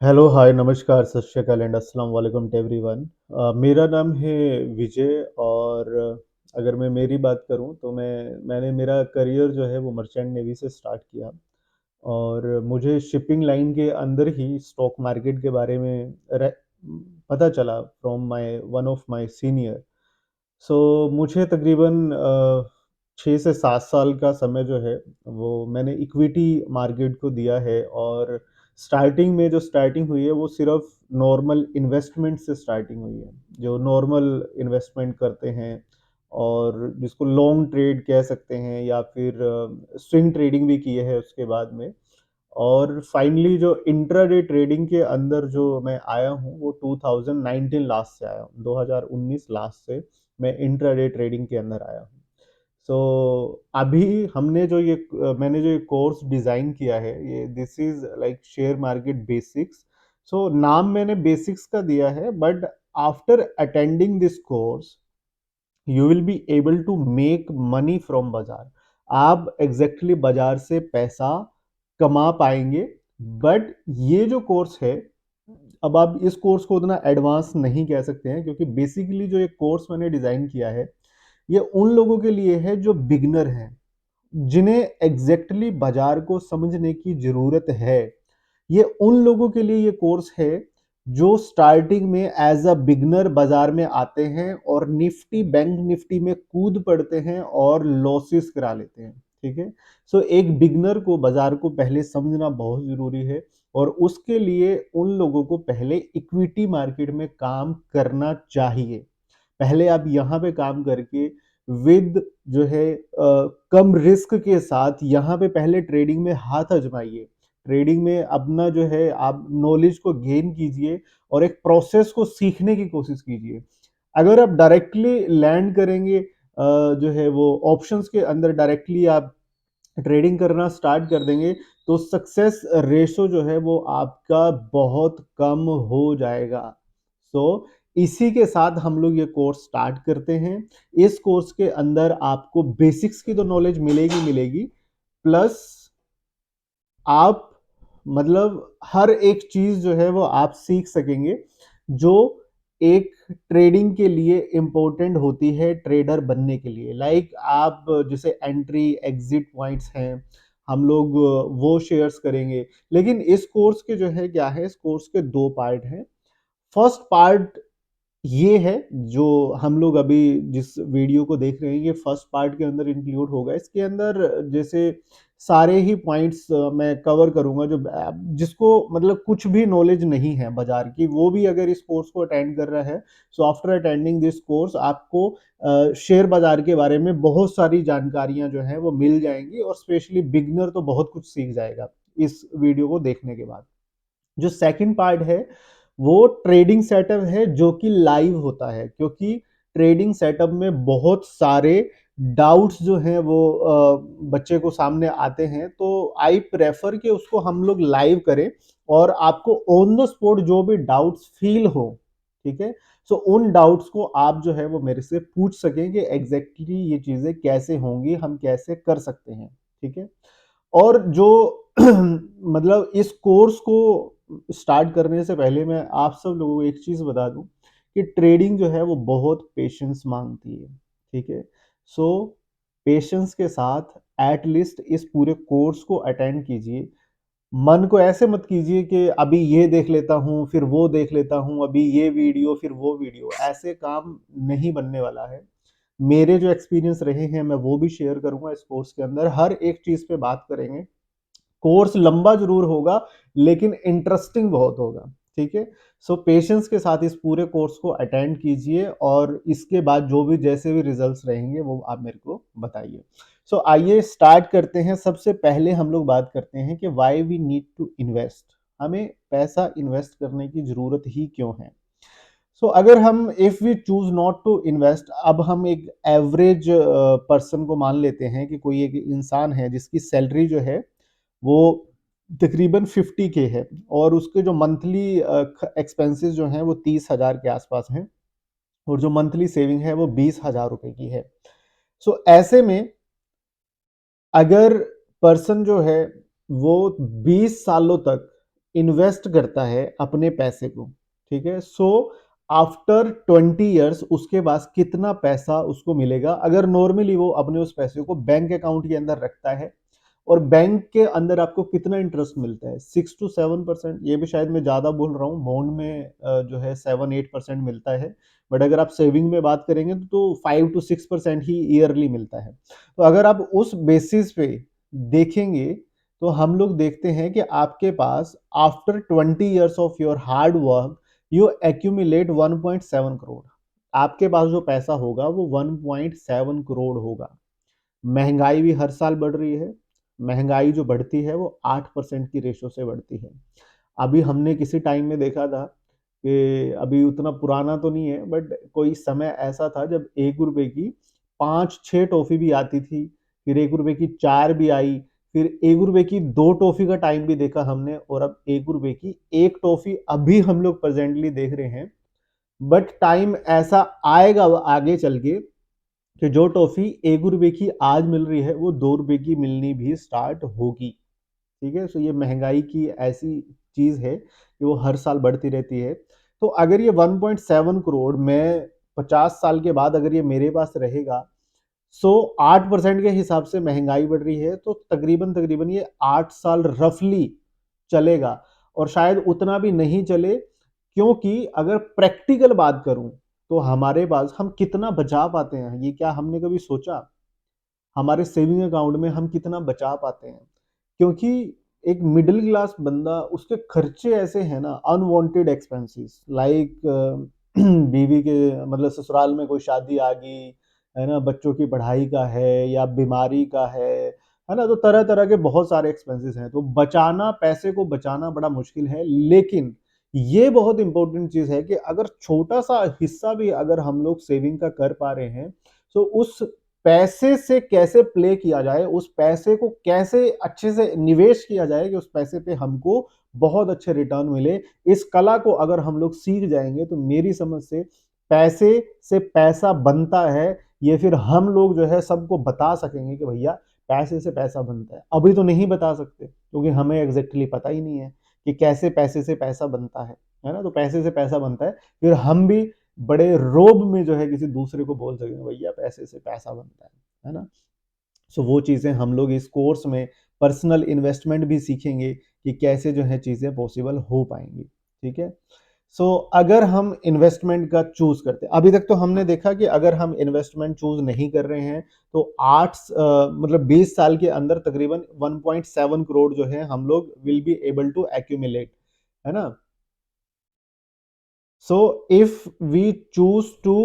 Hello, हाय, नमस्कार, सत श्री अकाल एंड अस्सलाम वालेकुम टू एवरीवन। मेरा नाम है विजय और अगर मैं मेरी बात करूं तो मैंने मेरा करियर जो है वो मर्चेंट नेवी से स्टार्ट किया और मुझे शिपिंग लाइन के अंदर ही स्टॉक मार्केट के बारे में पता चला from my one of my senior. So मुझे तकरीबन 6 से 7 साल का समय जो है वो मैंने इक्विटी मार्केट को दिया है और स्टार्टिंग में जो स्टार्टिंग हुई है वो सिर्फ नॉर्मल इन्वेस्टमेंट से स्टार्टिंग हुई है। जो नॉर्मल इन्वेस्टमेंट करते हैं और जिसको लॉन्ग ट्रेड कह सकते हैं या फिर स्विंग ट्रेडिंग भी किए हैं उसके बाद में। और फाइनली जो इंट्राडे ट्रेडिंग के अंदर जो मैं आया हूँ वो 2019 लास्ट से आया हूँ, 2019 लास्ट से मैं इंट्राडे ट्रेडिंग के अंदर आया हूँ। सो अभी मैंने जो ये कोर्स डिज़ाइन किया है, ये this is like share market basics. So नाम मैंने बेसिक्स का दिया है, but after attending this course you will be able to make money from बाजार। आप एग्जैक्टली बाजार से पैसा कमा पाएंगे। बट ये जो कोर्स है, अब आप इस कोर्स को उतना एडवांस नहीं कह सकते हैं क्योंकि बेसिकली जो ये कोर्स मैंने डिजाइन किया है ये उन लोगों के लिए है जो बिगनर हैं, जिन्हें एग्जैक्टली बाजार को समझने की जरूरत है। ये उन लोगों के लिए ये कोर्स है जो स्टार्टिंग में एज अ बिगनर बाजार में आते हैं और निफ्टी बैंक निफ्टी में कूद पड़ते हैं और लॉसेस करा लेते हैं। ठीक है। सो एक बिगनर को बाजार को पहले समझना बहुत जरूरी है और उसके लिए उन लोगों को पहले इक्विटी मार्केट में काम करना चाहिए। पहले आप यहाँ पे काम करके विद जो है कम रिस्क के साथ यहाँ पे पहले ट्रेडिंग में हाथ आजमाइए। ट्रेडिंग में अपना जो है आप नॉलेज को गेन कीजिए और एक प्रोसेस को सीखने की कोशिश कीजिए। अगर आप डायरेक्टली लैंड करेंगे जो है वो ऑप्शंस के अंदर डायरेक्टली आप ट्रेडिंग करना स्टार्ट कर देंगे तो सक्सेस रेशो जो है वो आपका बहुत कम हो जाएगा। सो इसी के साथ हम लोग ये कोर्स स्टार्ट करते हैं। इस कोर्स के अंदर आपको बेसिक्स की तो नॉलेज मिलेगी मिलेगी, प्लस आप मतलब हर एक चीज जो है वो आप सीख सकेंगे जो एक ट्रेडिंग के लिए इंपॉर्टेंट होती है ट्रेडर बनने के लिए। लाइक आप जैसे एंट्री एग्जिट पॉइंट्स हैं, हम लोग वो शेयर्स करेंगे। लेकिन इस कोर्स के जो है क्या है, इस कोर्स के दो पार्ट हैं। फर्स्ट पार्ट ये है जो हम लोग अभी जिस वीडियो को देख रहे हैं ये फर्स्ट पार्ट के अंदर इंक्लूड होगा। इसके अंदर जैसे सारे ही पॉइंट्स मैं कवर करूंगा जो जिसको मतलब कुछ भी नॉलेज नहीं है बाजार की, वो भी अगर इस कोर्स को अटेंड कर रहा है, so after attending this course आपको शेयर बाजार के बारे में बहुत सारी जानकारियां जो है वो मिल जाएंगी और स्पेशली बिगनर तो बहुत कुछ सीख जाएगा इस वीडियो को देखने के बाद। जो सेकंड पार्ट है वो ट्रेडिंग सेटअप है जो कि लाइव होता है, क्योंकि ट्रेडिंग सेटअप में बहुत सारे डाउट्स जो हैं वो बच्चे को सामने आते हैं। तो आई प्रेफर कि उसको हम लोग लाइव करें और आपको ऑन द स्पॉट जो भी डाउट्स फील हो, ठीक है, सो उन डाउट्स को आप जो है वो मेरे से पूछ सकें कि एग्जैक्टली ये चीजें कैसे होंगी, हम कैसे कर सकते हैं। ठीक है। और जो मतलब इस कोर्स को स्टार्ट करने से पहले मैं आप सब लोगों को एक चीज बता दूं कि ट्रेडिंग जो है वो बहुत पेशेंस मांगती है। ठीक है। सो पेशेंस के साथ एटलीस्ट इस पूरे कोर्स को अटेंड कीजिए। मन को ऐसे मत कीजिए कि अभी ये देख लेता हूँ फिर वो देख लेता हूँ, अभी ये वीडियो फिर वो वीडियो, ऐसे काम नहीं बनने वाला है। मेरे जो एक्सपीरियंस रहे हैं मैं वो भी शेयर करूंगा इस कोर्स के अंदर, हर एक चीज पे बात करेंगे। कोर्स लंबा जरूर होगा लेकिन इंटरेस्टिंग बहुत होगा। ठीक है। सो पेशेंस के साथ इस पूरे कोर्स को अटेंड कीजिए और इसके बाद जो भी जैसे भी रिजल्ट्स रहेंगे वो आप मेरे को बताइए। सो आइए स्टार्ट करते हैं। सबसे पहले हम लोग बात करते हैं कि why we need to invest, हमें पैसा इन्वेस्ट करने की जरूरत ही क्यों है। सो अगर हम if we choose not to invest, अब हम एक एवरेज पर्सन को मान लेते हैं कि कोई एक इंसान है जिसकी सैलरी जो है वो तकरीबन 50K है और उसके जो मंथली एक्सपेंसेस जो हैं वो 30,000 के आसपास हैं और जो मंथली सेविंग है वो 20,000 रुपए की है। सो ऐसे में अगर पर्सन जो है वो 20 सालों तक इन्वेस्ट करता है अपने पैसे को, ठीक है? सो आफ्टर 20 ईयर्स उसके पास कितना पैसा उसको मिलेगा अगर नॉर्मली वो अपने उस पैसे को बैंक अकाउंट के अंदर रखता है, और बैंक के अंदर आपको कितना इंटरेस्ट मिलता है? 6 to 7%। ये भी शायद मैं ज़्यादा बोल रहा हूँ, बॉन्ड में जो है 7-8% मिलता है, बट अगर आप सेविंग में बात करेंगे तो 5 to 6% ही ईयरली मिलता है। तो अगर आप उस बेसिस पे देखेंगे, तो हम लोग देखते हैं कि आपके पास after 20 years of your hard work you accumulate 1.7 crore. आपके पास जो पैसा होगा वो 1.7 करोड़ होगा। महंगाई भी हर साल बढ़ रही है। महंगाई जो बढ़ती है वो 8% की रेशो से बढ़ती है। अभी हमने किसी टाइम में देखा था कि अभी उतना पुराना तो नहीं है, बट कोई समय ऐसा था जब 1 रुपए की 5-6 टॉफी भी आती थी, फिर 1 रुपए की 4 भी आई, फिर 1 रुपए की 2 टॉफी का टाइम भी देखा हमने, और अब 1 रुपए की 1 टॉफी अभी हम लोग प्रेजेंटली देख रहे हैं। बट टाइम ऐसा आएगा आगे चल के कि जो टॉफी 1 रुपए की आज मिल रही है वो 2 रुपए की मिलनी भी स्टार्ट होगी। ठीक है? सो ये महंगाई की ऐसी चीज है कि वो हर साल बढ़ती रहती है। तो अगर ये 1.7 करोड़ मैं 50 साल के बाद अगर ये मेरे पास रहेगा, सो 8% के हिसाब से महंगाई बढ़ रही है, तो तकरीबन तकरीबन ये 8 साल रफली चलेगा, और शायद उतना भी नहीं चले, क्योंकि अगर प्रैक्टिकल बात करूं तो हमारे पास हम कितना बचा पाते हैं, ये क्या हमने कभी सोचा? हमारे सेविंग अकाउंट में हम कितना बचा पाते हैं? क्योंकि एक मिडिल क्लास बंदा, उसके खर्चे ऐसे हैं ना, अनवांटेड एक्सपेंसेस लाइक बीवी के मतलब ससुराल में कोई शादी आ गई है ना, बच्चों की पढ़ाई का है या बीमारी का है ना, तो तरह तरह के बहुत सारे एक्सपेंसेस हैं, तो बचाना, पैसे को बचाना बड़ा मुश्किल है। लेकिन ये बहुत इंपॉर्टेंट चीज है कि अगर छोटा सा हिस्सा भी अगर हम लोग सेविंग का कर पा रहे हैं, तो उस पैसे से कैसे प्ले किया जाए, उस पैसे को कैसे अच्छे से निवेश किया जाए कि उस पैसे पे हमको बहुत अच्छे रिटर्न मिले, इस कला को अगर हम लोग सीख जाएंगे तो मेरी समझ से पैसा बनता है, ये फिर हम लोग जो है सबको बता सकेंगे कि भैया पैसे से पैसा बनता है। अभी तो नहीं बता सकते क्योंकि हमें एग्जैक्टली पता ही नहीं है कि कैसे पैसे से पैसा बनता है ना? तो पैसे से पैसा बनता है, फिर हम भी बड़े रोब में जो है किसी दूसरे को बोल सकेंगे भैया पैसे से पैसा बनता है ना? सो वो चीज़ें हम लोग इस कोर्स में पर्सनल इन्वेस्टमेंट भी सीखेंगे कि कैसे जो है चीज़ें पॉसिबल हो पाएंगी। ठीक है? सो अगर हम इन्वेस्टमेंट का चूज करते हैं, अभी तक तो हमने देखा कि अगर हम इन्वेस्टमेंट चूज नहीं कर रहे हैं तो मतलब 20 साल के अंदर तकरीबन 1.7 करोड़ जो है हम लोग will be able to accumulate, है ना? So if we choose to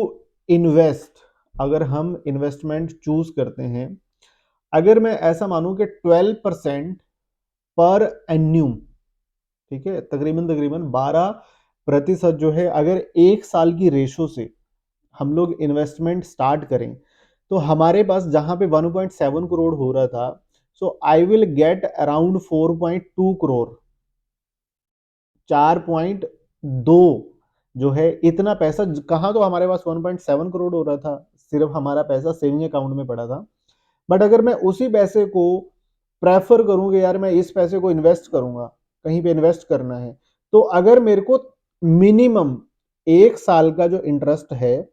invest, अगर हम इन्वेस्टमेंट चूज करते हैं, अगर मैं ऐसा मानूं कि 12% पर एन्यूम, ठीक है, तकरीबन तकरीबन 12% जो है, अगर एक साल की रेशो से हम लोग इन्वेस्टमेंट स्टार्ट करें, तो हमारे पास जहां पे 1.7 करोड़ हो रहा था, so I will get around 4.2 crore, 4.2 जो है, इतना पैसा कहाँ, तो हमारे पास 1.7 करोड़ हो रहा था, सिर्फ हमारा पैसा सेविंग अकाउंट में पड़ा था। बट अगर मैं उसी पैसे को प्रेफर करूं कि यार मैं इस पैसे को इन्वेस्ट करूंगा, कहीं पे इन्वेस्ट करना है, तो अगर मेरे को मिनिमम एक साल का जो इंटरेस्ट है,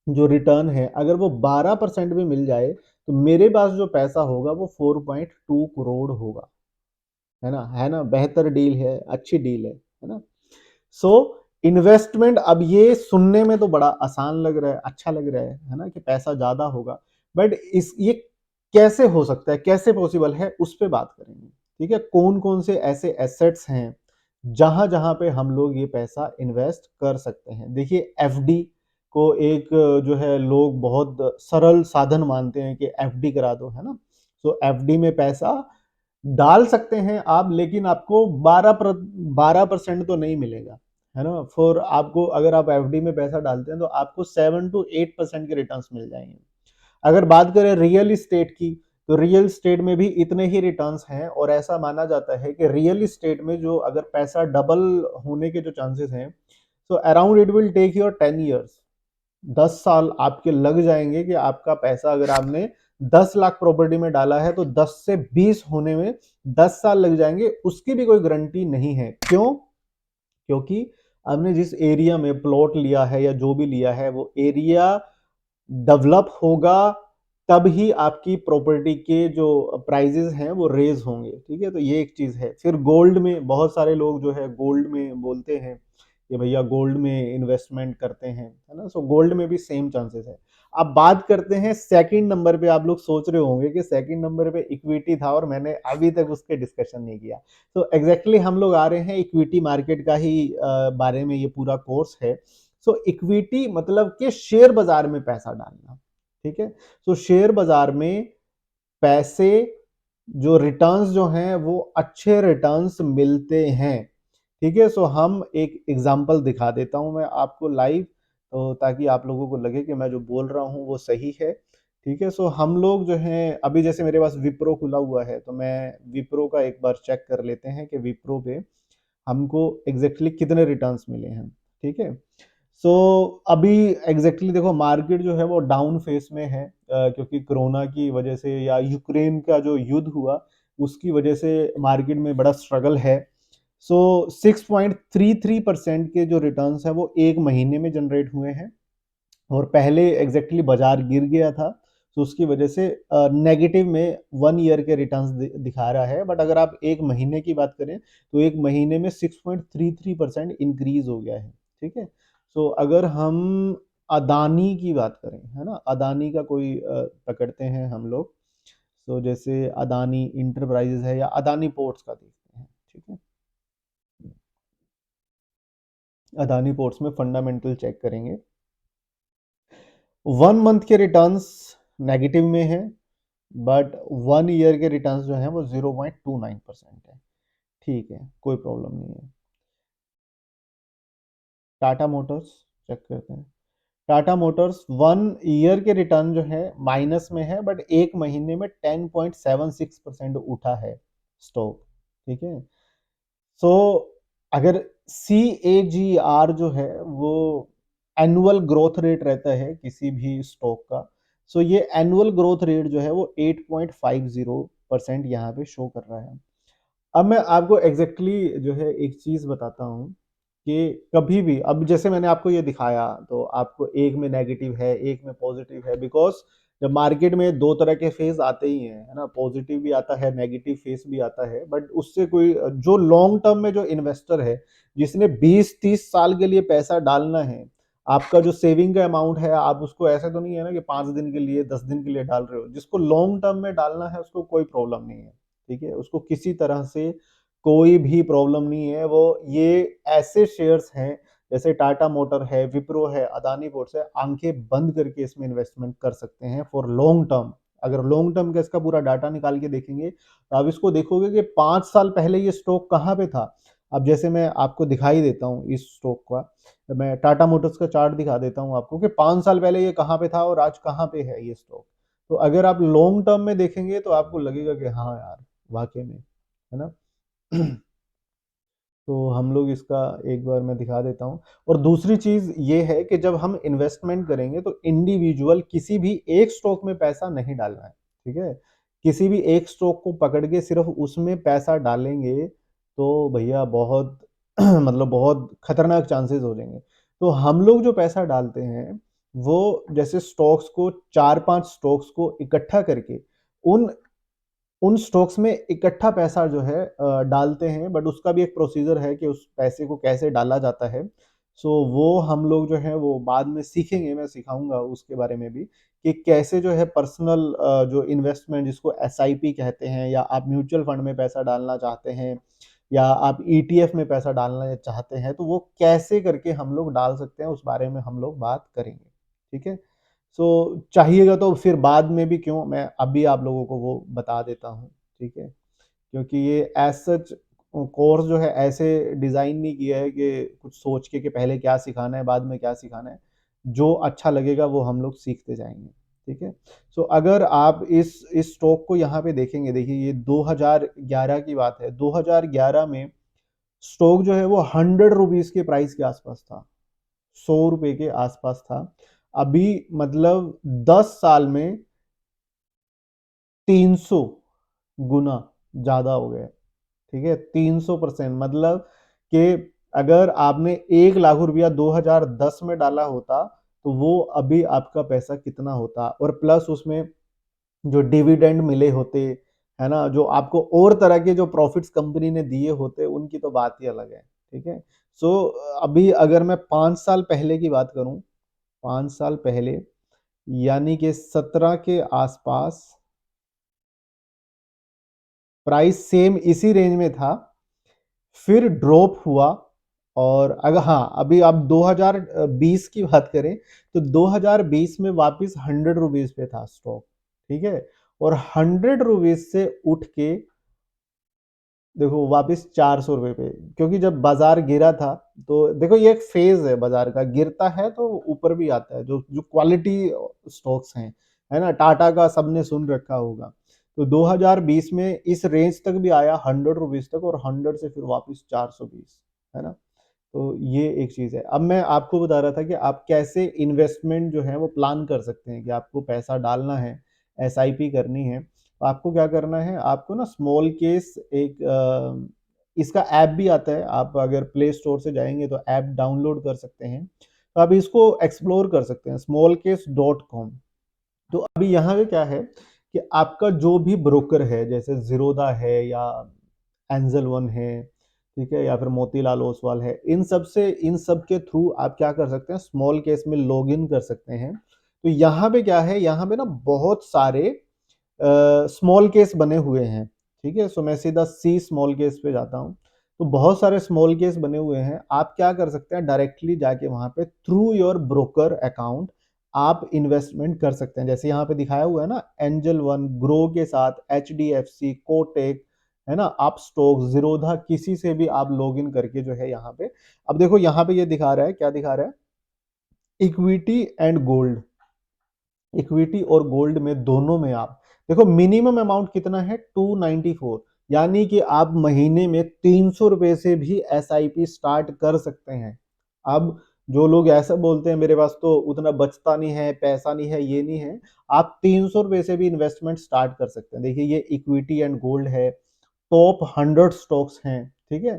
जो रिटर्न है, अगर वो 12% भी मिल जाए, तो मेरे पास जो पैसा होगा वो 4.2 करोड़ होगा। है ना, बेहतर डील है, अच्छी डील है ना? सो इन्वेस्टमेंट, अब ये सुनने में तो बड़ा आसान लग रहा है, अच्छा लग रहा है ना, कि पैसा ज्यादा होगा, बट इस ये कैसे हो सकता है, कैसे पॉसिबल है, उस पर बात करेंगे। ठीक है? कौन कौन से ऐसे एसेट्स हैं जहां जहां पे हम लोग ये पैसा इन्वेस्ट कर सकते हैं? देखिए, एफडी को एक जो है लोग बहुत सरल साधन मानते हैं कि एफडी करा दो, है ना? सो एफडी में पैसा डाल सकते हैं आप, लेकिन आपको 12% तो नहीं मिलेगा, है ना? फॉर आपको, अगर आप एफडी में पैसा डालते हैं तो आपको 7 to 8% के रिटर्न्स मिल जाएंगे। अगर बात करें रियल इस्टेट की, तो रियल इस्टेट में भी इतने ही रिटर्न्स हैं, और ऐसा माना जाता है कि रियल इस्टेट में जो अगर पैसा डबल होने के जो चांसेस हैं, तो around it will take your 10 years, 10 साल आपके लग जाएंगे कि आपका पैसा, अगर आपने 10 लाख प्रॉपर्टी में डाला है तो 10 से 20 होने में 10 साल लग जाएंगे, उसकी भी कोई गारंटी नहीं है। क्यों? क्योंकि आपने जिस एरिया में प्लॉट लिया है या जो भी लिया है वो एरिया डेवलप होगा, तब ही आपकी प्रॉपर्टी के जो प्राइजेस हैं वो रेज होंगे। ठीक है, तो ये एक चीज है। फिर गोल्ड में बहुत सारे लोग जो है गोल्ड में बोलते हैं कि भैया गोल्ड में इन्वेस्टमेंट करते हैं, है ना। सो गोल्ड में भी सेम चांसेस है। अब बात करते हैं सेकंड नंबर पे। आप लोग सोच रहे होंगे कि सेकंड नंबर पे इक्विटी था और मैंने अभी तक उसके डिस्कशन नहीं किया। तो एग्जैक्टली हम लोग आ रहे हैं इक्विटी मार्केट का ही बारे में, ये पूरा कोर्स है। सो इक्विटी मतलब कि शेयर बाजार में पैसा डालना। ठीक है, तो शेयर बाजार में पैसे जो रिटर्न्स जो हैं वो अच्छे रिटर्न्स मिलते हैं। ठीक है, सो हम एक एग्जांपल दिखा देता हूं मैं आपको लाइव, तो ताकि आप लोगों को लगे कि मैं जो बोल रहा हूं वो सही है। ठीक है, सो हम लोग जो हैं अभी जैसे मेरे पास विप्रो खुला हुआ है, तो मैं विप्रो का एक बार चेक कर लेते हैं कि विप्रो पे हमको एग्जैक्टली कितने रिटर्न्स मिले हैं। ठीक है, सो अभी एग्जैक्टली देखो मार्केट जो है वो डाउन फेस में है, क्योंकि कोरोना की वजह से या यूक्रेन का जो युद्ध हुआ उसकी वजह से मार्केट में बड़ा स्ट्रगल है। सो 6.33% के जो रिटर्न्स है वो एक महीने में जनरेट हुए हैं, और पहले एग्जैक्टली बाजार गिर गया था, तो उसकी वजह से नेगेटिव में 1 ईयर के रिटर्न्स दिखा रहा है। बट अगर आप एक महीने की बात करें तो एक महीने में 6.33% इंक्रीज हो गया है। ठीक है, सो अगर हम अदानी की बात करें, है ना, अदानी का कोई पकड़ते हैं हम लोग। तो जैसे अदानी इंटरप्राइजेज है या अदानी पोर्ट्स का देखते हैं। ठीक है, अदानी पोर्ट्स में फंडामेंटल चेक करेंगे। 1 मंथ के रिटर्न्स नेगेटिव में है, बट 1 ईयर के रिटर्न्स जो हैं वो 0.29% है। ठीक है, कोई प्रॉब्लम नहीं है। टाटा मोटर्स चेक करते हैं। टाटा मोटर्स 1 ईयर के रिटर्न जो है माइनस में है, बट एक महीने में 10.76% उठा है स्टॉक। ठीक है, सो अगर CAGR जो है वो एनुअल ग्रोथ रेट रहता है किसी भी स्टॉक का, सो ये एनुअल ग्रोथ रेट जो है वो 8.50% यहाँ पे शो कर रहा है। अब मैं आपको एग्जैक्टली जो है एक चीज बताता हूँ कि कभी भी, अब जैसे मैंने आपको ये दिखाया तो आपको एक में नेगेटिव है एक में पॉजिटिव है, बिकॉज जब मार्केट में दो तरह के फेज आते ही हैं, है ना, पॉजिटिव भी आता है नेगेटिव फेज भी आता है। बट उससे कोई जो लॉन्ग टर्म में जो इन्वेस्टर है जिसने 20-30 साल के लिए पैसा डालना है, आपका जो सेविंग का अमाउंट है आप उसको ऐसे तो नहीं है ना कि 5 दिन के लिए 10 दिन के लिए डाल रहे हो। जिसको लॉन्ग टर्म में डालना है उसको कोई प्रॉब्लम नहीं है। ठीक है, उसको किसी तरह से कोई भी प्रॉब्लम नहीं है। वो ये ऐसे शेयर्स हैं जैसे टाटा मोटर है, विप्रो है, अदानी पोर्ट्स है, आंखें बंद करके इसमें इन्वेस्टमेंट कर सकते हैं फॉर लॉन्ग टर्म। अगर लॉन्ग टर्म का इसका पूरा डाटा निकाल के देखेंगे तो आप इसको देखोगे कि 5 साल पहले ये स्टॉक कहाँ पे था। अब जैसे मैं आपको दिखाई देता हूँ इस स्टॉक का, तो मैं टाटा मोटर्स का चार्ट दिखा देता हूँ आपको कि 5 साल पहले ये कहाँ पे था और आज कहाँ पे है ये स्टॉक। तो अगर आप लॉन्ग टर्म में देखेंगे तो आपको लगेगा कि हाँ यार, वाकई में, है ना। तो हम लोग इसका एक बार मैं दिखा देता हूँ। और दूसरी चीज ये है कि जब हम इन्वेस्टमेंट करेंगे तो इंडिविजुअल किसी भी एक स्टॉक में पैसा नहीं डालना है। ठीक है, किसी भी एक स्टॉक को पकड़ के सिर्फ उसमें पैसा डालेंगे तो भैया बहुत मतलब बहुत खतरनाक चांसेस हो जाएंगे। तो हम लोग जो पैसा डालते हैं वो जैसे स्टॉक्स को, 4-5 स्टॉक्स को इकट्ठा करके उन उन स्टॉक्स में इकट्ठा पैसा जो है डालते हैं। बट उसका भी एक प्रोसीजर है कि उस पैसे को कैसे डाला जाता है। सो वो हम लोग जो है वो बाद में सीखेंगे, मैं सिखाऊंगा उसके बारे में भी कि कैसे जो है पर्सनल जो इन्वेस्टमेंट जिसको SIP कहते हैं, या आप म्यूचुअल फंड में पैसा डालना चाहते हैं या आप ETF में पैसा डालना चाहते हैं, तो वो कैसे करके हम लोग डाल सकते हैं उस बारे में हम लोग बात करेंगे। ठीक है, सो चाहिएगा तो फिर बाद में भी, क्यों, मैं अभी आप लोगों को वो बता देता हूँ। ठीक है, क्योंकि ये एज सच कोर्स जो है ऐसे डिज़ाइन नहीं किया है कि कुछ सोच के कि पहले क्या सिखाना है बाद में क्या सिखाना है। जो अच्छा लगेगा वो हम लोग सीखते जाएंगे। ठीक है, सो अगर आप इस स्टॉक को यहाँ पे देखेंगे, देखिए ये 2011 की बात है। 2011 में स्टॉक जो है वो 100 रुपीज के प्राइस के आसपास था, 100 रुपए के आसपास था। अभी मतलब 10 साल में 300 गुना ज़्यादा हो गया, ठीक है? 300%, मतलब कि अगर आपने 1 लाख रुपया 2010 में डाला होता, तो वो अभी आपका पैसा कितना होता? और प्लस उसमें जो डिविडेंड मिले होते, है ना? जो आपको और तरह के जो प्रॉफिट्स कंपनी ने दिए होते, उनकी तो बात ही अलग है, ठीक है? सो अभी अगर मैं 5 साल पहले की बात करूँ, 5 साल पहले यानी कि 17 के आसपास प्राइस सेम इसी रेंज में था, फिर ड्रॉप हुआ। और अगर हाँ, अभी आप 2020 की बात करें, तो 2020 में वापस 100 रुपीज़ पे था स्टॉक, ठीक है? और 100 रुपीज़ से उठ के देखो वापस 400 रुपए पे, क्योंकि जब बाजार गिरा था, तो देखो ये एक फेज है बाजार का, गिरता है तो ऊपर भी आता है, जो जो क्वालिटी स्टॉक्स हैं, है ना? टाटा का सबने सुन रखा होगा। तो 2020 में इस रेंज तक भी आया, 100 रुपीज तक, और 100 से फिर वापस 420, है ना? तो ये एक चीज है। अब मैं आपको बता रहा था कि आप कैसे इन्वेस्टमेंट जो है वो प्लान कर सकते हैं, कि आपको पैसा डालना है, एसआईपी करनी है, तो आपको क्या करना है, आपको ना स्मॉल केस एक इसका ऐप भी आता है, आप अगर प्ले स्टोर से जाएंगे तो ऐप डाउनलोड कर सकते हैं, तो आप इसको एक्सप्लोर कर सकते हैं, smallcase.com। तो अभी यहाँ पे क्या है कि आपका जो भी ब्रोकर है, जैसे जीरोधा है या एंजल वन है, ठीक है, या फिर मोतीलाल ओसवाल है, इन सब के थ्रू आप क्या कर सकते हैं, स्मॉल केस में लॉग इन कर सकते हैं। तो यहाँ पे क्या है, यहाँ पे ना बहुत सारे स्मॉल केस बने हुए हैं, ठीक है? सो मैं सीधा सी स्मॉल केस पे जाता हूँ। तो बहुत सारे स्मॉल केस बने हुए हैं, आप क्या कर सकते हैं, डायरेक्टली जाके वहां पे थ्रू योर ब्रोकर अकाउंट आप इन्वेस्टमेंट कर सकते हैं। जैसे यहाँ पे दिखाया हुआ है ना, एंजल वन, ग्रो के साथ, HDFC, कोटेक, है ना, आप स्टॉक, जीरोधा, किसी से भी आप लॉग इन करके जो है यहाँ पे, अब देखो यहाँ पे ये दिखा रहा है, क्या दिखा रहा है, इक्विटी एंड गोल्ड। इक्विटी और गोल्ड में, दोनों में आप देखो मिनिमम अमाउंट कितना है, 294, यानी कि आप महीने में 300 रुपए से भी एसआईपी स्टार्ट कर सकते हैं। अब जो लोग ऐसा बोलते हैं मेरे पास तो उतना बचता नहीं है, पैसा नहीं है, ये नहीं है, आप 300 रुपए से भी इन्वेस्टमेंट स्टार्ट कर सकते हैं। देखिए ये इक्विटी एंड गोल्ड है, टॉप 100 स्टॉक्स हैं, ठीक है?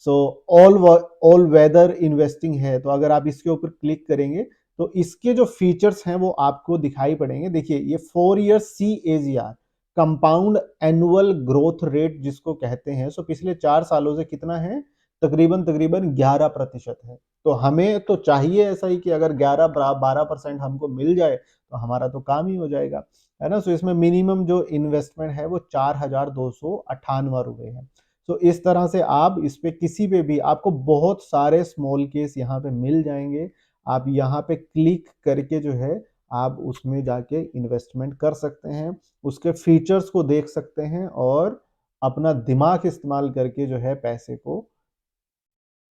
So all all weather investing है, तो अगर आप इसके ऊपर क्लिक करेंगे तो इसके जो फीचर्स हैं वो आपको दिखाई पड़ेंगे। देखिए ये 4 year CAGR, compound annual growth rate जिसको कहते हैं, सो पिछले 4 सालों से कितना है, तकरीबन तकरीबन 11% है। तो हमें तो चाहिए ऐसा ही कि अगर 11-12% हमको मिल जाए तो हमारा तो काम ही हो जाएगा, है ना? सो इसमें मिनिमम जो इन्वेस्टमेंट है वो 4,298 रुपए है। तो इस तरह से आप इस पे किसी पे भी, आपको बहुत सारे स्मॉल केस यहाँ पे मिल जाएंगे, आप यहाँ पे क्लिक करके जो है आप उसमें जाके इन्वेस्टमेंट कर सकते हैं, उसके फीचर्स को देख सकते हैं, और अपना दिमाग इस्तेमाल करके जो है पैसे को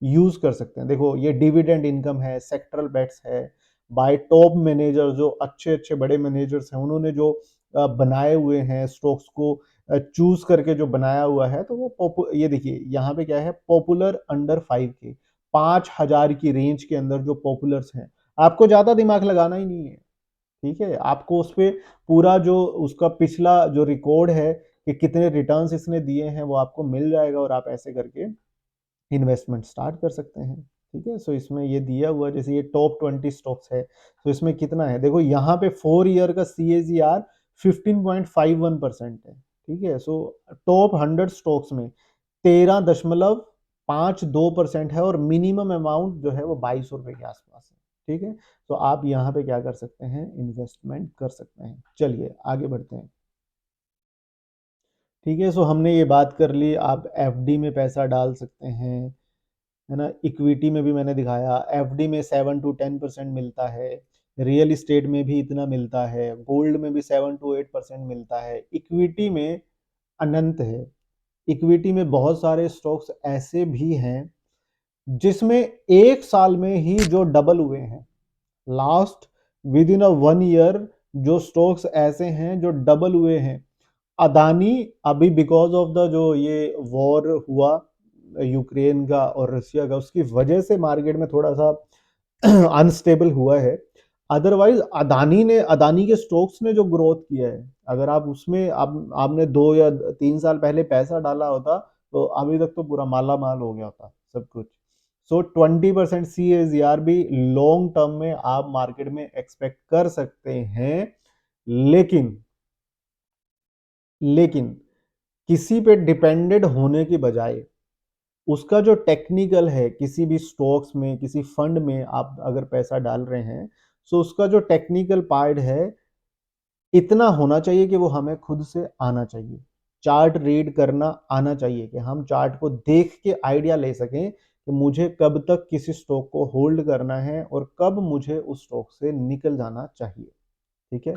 यूज कर सकते हैं। देखो ये डिविडेंड इनकम है, सेक्टरल बेट्स है, बाय टॉप मैनेजर, जो अच्छे अच्छे बड़े मैनेजर्स हैं, उन्होंने जो बनाए हुए हैं स्टॉक्स को चूज करके जो बनाया हुआ है, तो वो ये देखिए यहाँ पे क्या है, पॉपुलर अंडर 5K, 5,000 की रेंज के अंदर जो पॉपुलर्स हैं, आपको ज्यादा दिमाग लगाना ही नहीं है, ठीक है? आपको उस पे पूरा जो उसका पिछला जो रिकॉर्ड है कि कितने रिटर्न्स इसने दिए हैं वो आपको मिल जाएगा, और आप ऐसे करके इन्वेस्टमेंट स्टार्ट कर सकते हैं, ठीक है? सो इसमें ये दिया हुआ है, जैसे ये टॉप 20 स्टॉक्स है, तो इसमें कितना है, देखो यहाँ पे 4 ईयर का CAGR 15.51% है, ठीक है? सो टॉप 100 स्टॉक्स में 13.52% है, और मिनिमम अमाउंट जो है वो 2200 रुपए के आसपास है, ठीक है? तो आप यहाँ पे क्या कर सकते हैं, इन्वेस्टमेंट कर सकते हैं। चलिए आगे बढ़ते हैं, ठीक है? सो हमने ये बात कर ली, आप FD में पैसा डाल सकते हैं, है ना? इक्विटी में भी मैंने दिखाया, FD में 7 to 10% मिलता है, रियल इस्टेट में भी इतना मिलता है, गोल्ड में भी 7 to 8% मिलता है, इक्विटी में अनंत है। इक्विटी में बहुत सारे स्टॉक्स ऐसे भी हैं जिसमें एक साल में ही जो डबल हुए हैं, लास्ट विद इन 1 ईयर जो स्टॉक्स ऐसे हैं जो डबल हुए हैं। अदानी, अभी बिकॉज ऑफ द जो ये वॉर हुआ यूक्रेन का और रशिया का, उसकी वजह से मार्केट में थोड़ा सा अनस्टेबल हुआ है। अदरवाइज अदानी के स्टॉक्स ने जो ग्रोथ किया है, अगर आप उसमें आपने 2 या 3 साल पहले पैसा डाला होता तो अभी तक तो पूरा माला माल हो गया होता सब कुछ। सो 20% CAGR भी लॉन्ग टर्म में आप मार्केट में एक्सपेक्ट कर सकते हैं। लेकिन लेकिन किसी पे डिपेंडेड होने की बजाय उसका जो टेक्निकल है, किसी भी स्टॉक्स में, किसी फंड में आप अगर पैसा डाल रहे हैं, सो उसका जो टेक्निकल पार्ट है इतना होना चाहिए कि वो हमें खुद से आना चाहिए। चार्ट रीड करना आना चाहिए कि हम चार्ट को देख के आइडिया ले सकें कि मुझे कब तक किसी स्टॉक को होल्ड करना है और कब मुझे उस स्टॉक से निकल जाना चाहिए। ठीक है।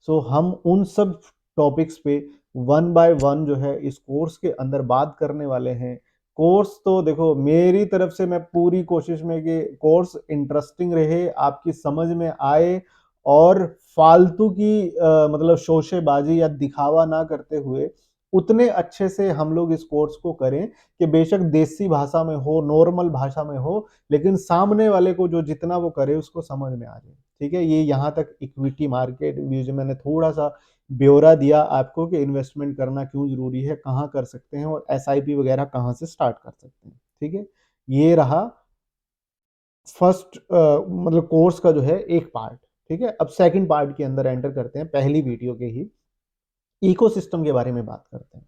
सो हम उन सब टॉपिक्स पे वन बाय वन जो है इस कोर्स के अंदर बात करने वाले हैं। कोर्स तो देखो मेरी तरफ से मैं पूरी कोशिश में कि कोर्स इंटरेस्टिंग रहे, आपकी समझ में आए और फालतू की मतलब शोशेबाजी या दिखावा ना करते हुए उतने अच्छे से हम लोग इस कोर्स को करें कि बेशक देसी भाषा में हो, नॉर्मल भाषा में हो, लेकिन सामने वाले को जो जितना वो करे उसको समझ में आ जाए। ठीक है। ये यहाँ तक इक्विटी मार्केट व्यूज मैंने थोड़ा सा ब्यौरा दिया आपको कि इन्वेस्टमेंट करना क्यों जरूरी है, कहाँ कर सकते हैं और SIP वगैरह कहाँ से स्टार्ट कर सकते हैं। ठीक है। ये रहा फर्स्ट मतलब कोर्स का जो है एक पार्ट। ठीक है। अब सेकंड पार्ट के अंदर एंटर करते हैं, पहली वीडियो के ही इकोसिस्टम के बारे में बात करते हैं।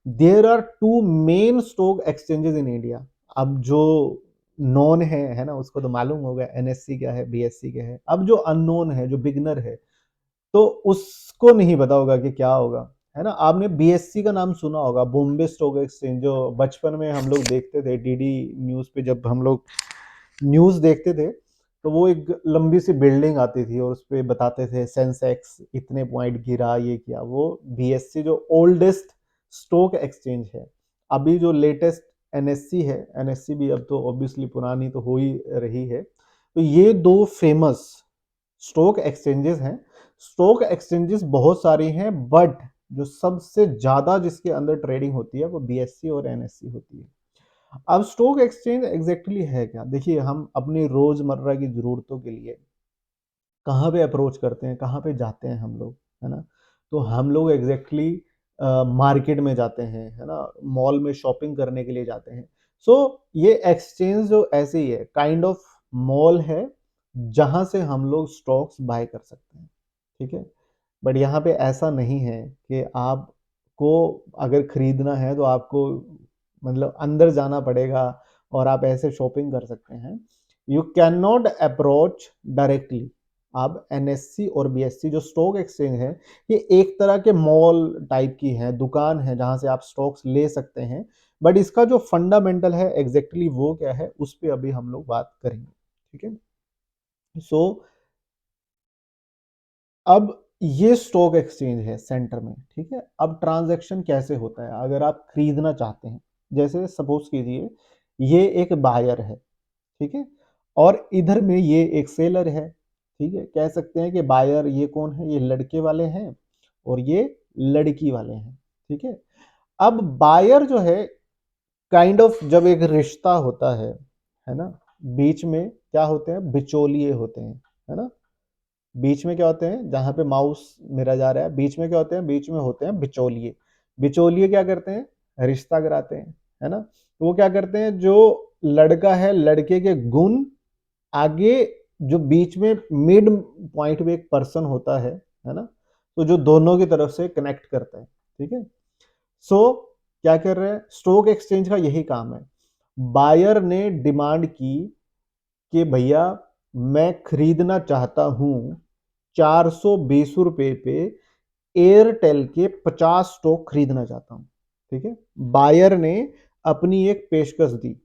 There are two main stock exchanges in India. अब जो नॉन है ना, उसको तो मालूम होगा NSE क्या है, BSE क्या है। अब जो अननोन है, जो बिगनर है, तो उसको नहीं पता होगा कि क्या होगा, है ना। आपने BSE का नाम सुना होगा, बॉम्बे स्टॉक एक्सचेंज, जो बचपन में हम लोग देखते थे DD न्यूज पे, जब हम लोग न्यूज देखते थे तो वो एक लंबी सी बिल्डिंग आती थी और उस पर बताते थे सेंसेक्स इतने पॉइंट गिरा, ये किया। वो BSE जो ओल्डेस्ट स्टॉक एक्सचेंज है। अभी जो लेटेस्ट NSE है, NSE भी अब तो ऑब्वियसली पुरानी तो हो ही रही है। तो ये दो फेमस स्टॉक एक्सचेंजेस हैं। स्टॉक एक्सचेंजेस बहुत सारी हैं, बट जो सबसे ज्यादा जिसके अंदर ट्रेडिंग होती है वो BSE और NSE होती है। अब स्टॉक एक्सचेंज एग्जैक्टली है क्या, देखिए हम अपनी रोजमर्रा की जरूरतों के लिए कहाँ पे अप्रोच करते हैं, कहाँ पे जाते हैं हम लोग, है ना। तो हम लोग एग्जैक्टली मार्केट में जाते हैं, है ना, मॉल में शॉपिंग करने के लिए जाते हैं। सो ये एक्सचेंज जो ऐसे ही है, काइंड ऑफ मॉल है जहां से हम लोग स्टॉक्स बाय कर सकते हैं। ठीक है। बट यहाँ पे ऐसा नहीं है कि आपको अगर खरीदना है तो आपको मतलब अंदर जाना पड़ेगा और आप ऐसे शॉपिंग कर सकते हैं। You can not approach directly. अब NSE और BSE जो स्टॉक एक्सचेंज है, ये एक तरह के मॉल टाइप की है, दुकान है जहां से आप स्टॉक्स ले सकते हैं। बट इसका जो फंडामेंटल है एग्जैक्टली वो क्या है, उस पर अभी हम लोग बात करेंगे। ठीक है। सो अब ये स्टॉक एक्सचेंज है सेंटर में। ठीक है। अब ट्रांजैक्शन कैसे होता है, अगर आप खरीदना चाहते हैं, जैसे सपोज कीजिए ये एक बायर है, ठीक है, और इधर में ये एक सेलर है। ठीक है। कह सकते हैं कि बायर ये कौन है, ये लड़के वाले हैं और ये लड़की वाले हैं। ठीक है। अब बायर जो है काइंड ऑफ जब एक रिश्ता होता है ना, बीच में क्या होते हैं, बिचौलिए होते हैं, है ना। बीच में क्या होते हैं, जहां पे माउस मेरा जा रहा है, बीच में क्या होते हैं, बीच में होते हैं बिचौलिए। बिचौलिए क्या करते हैं, रिश्ता कराते हैं, है ना। तो वो क्या करते हैं, जो लड़का है, लड़के के गुण आगे, जो बीच में मिड पॉइंट में एक पर्सन होता है ना, तो जो दोनों की तरफ से कनेक्ट करता है। ठीक है। सो क्या कर रहे हैं, स्टॉक एक्सचेंज का यही काम है। बायर ने डिमांड की कि भैया मैं खरीदना चाहता हूं 420 रुपए पे एयरटेल के 50 स्टॉक खरीदना चाहता हूं। ठीक है। बायर ने अपनी एक पेशकश दी।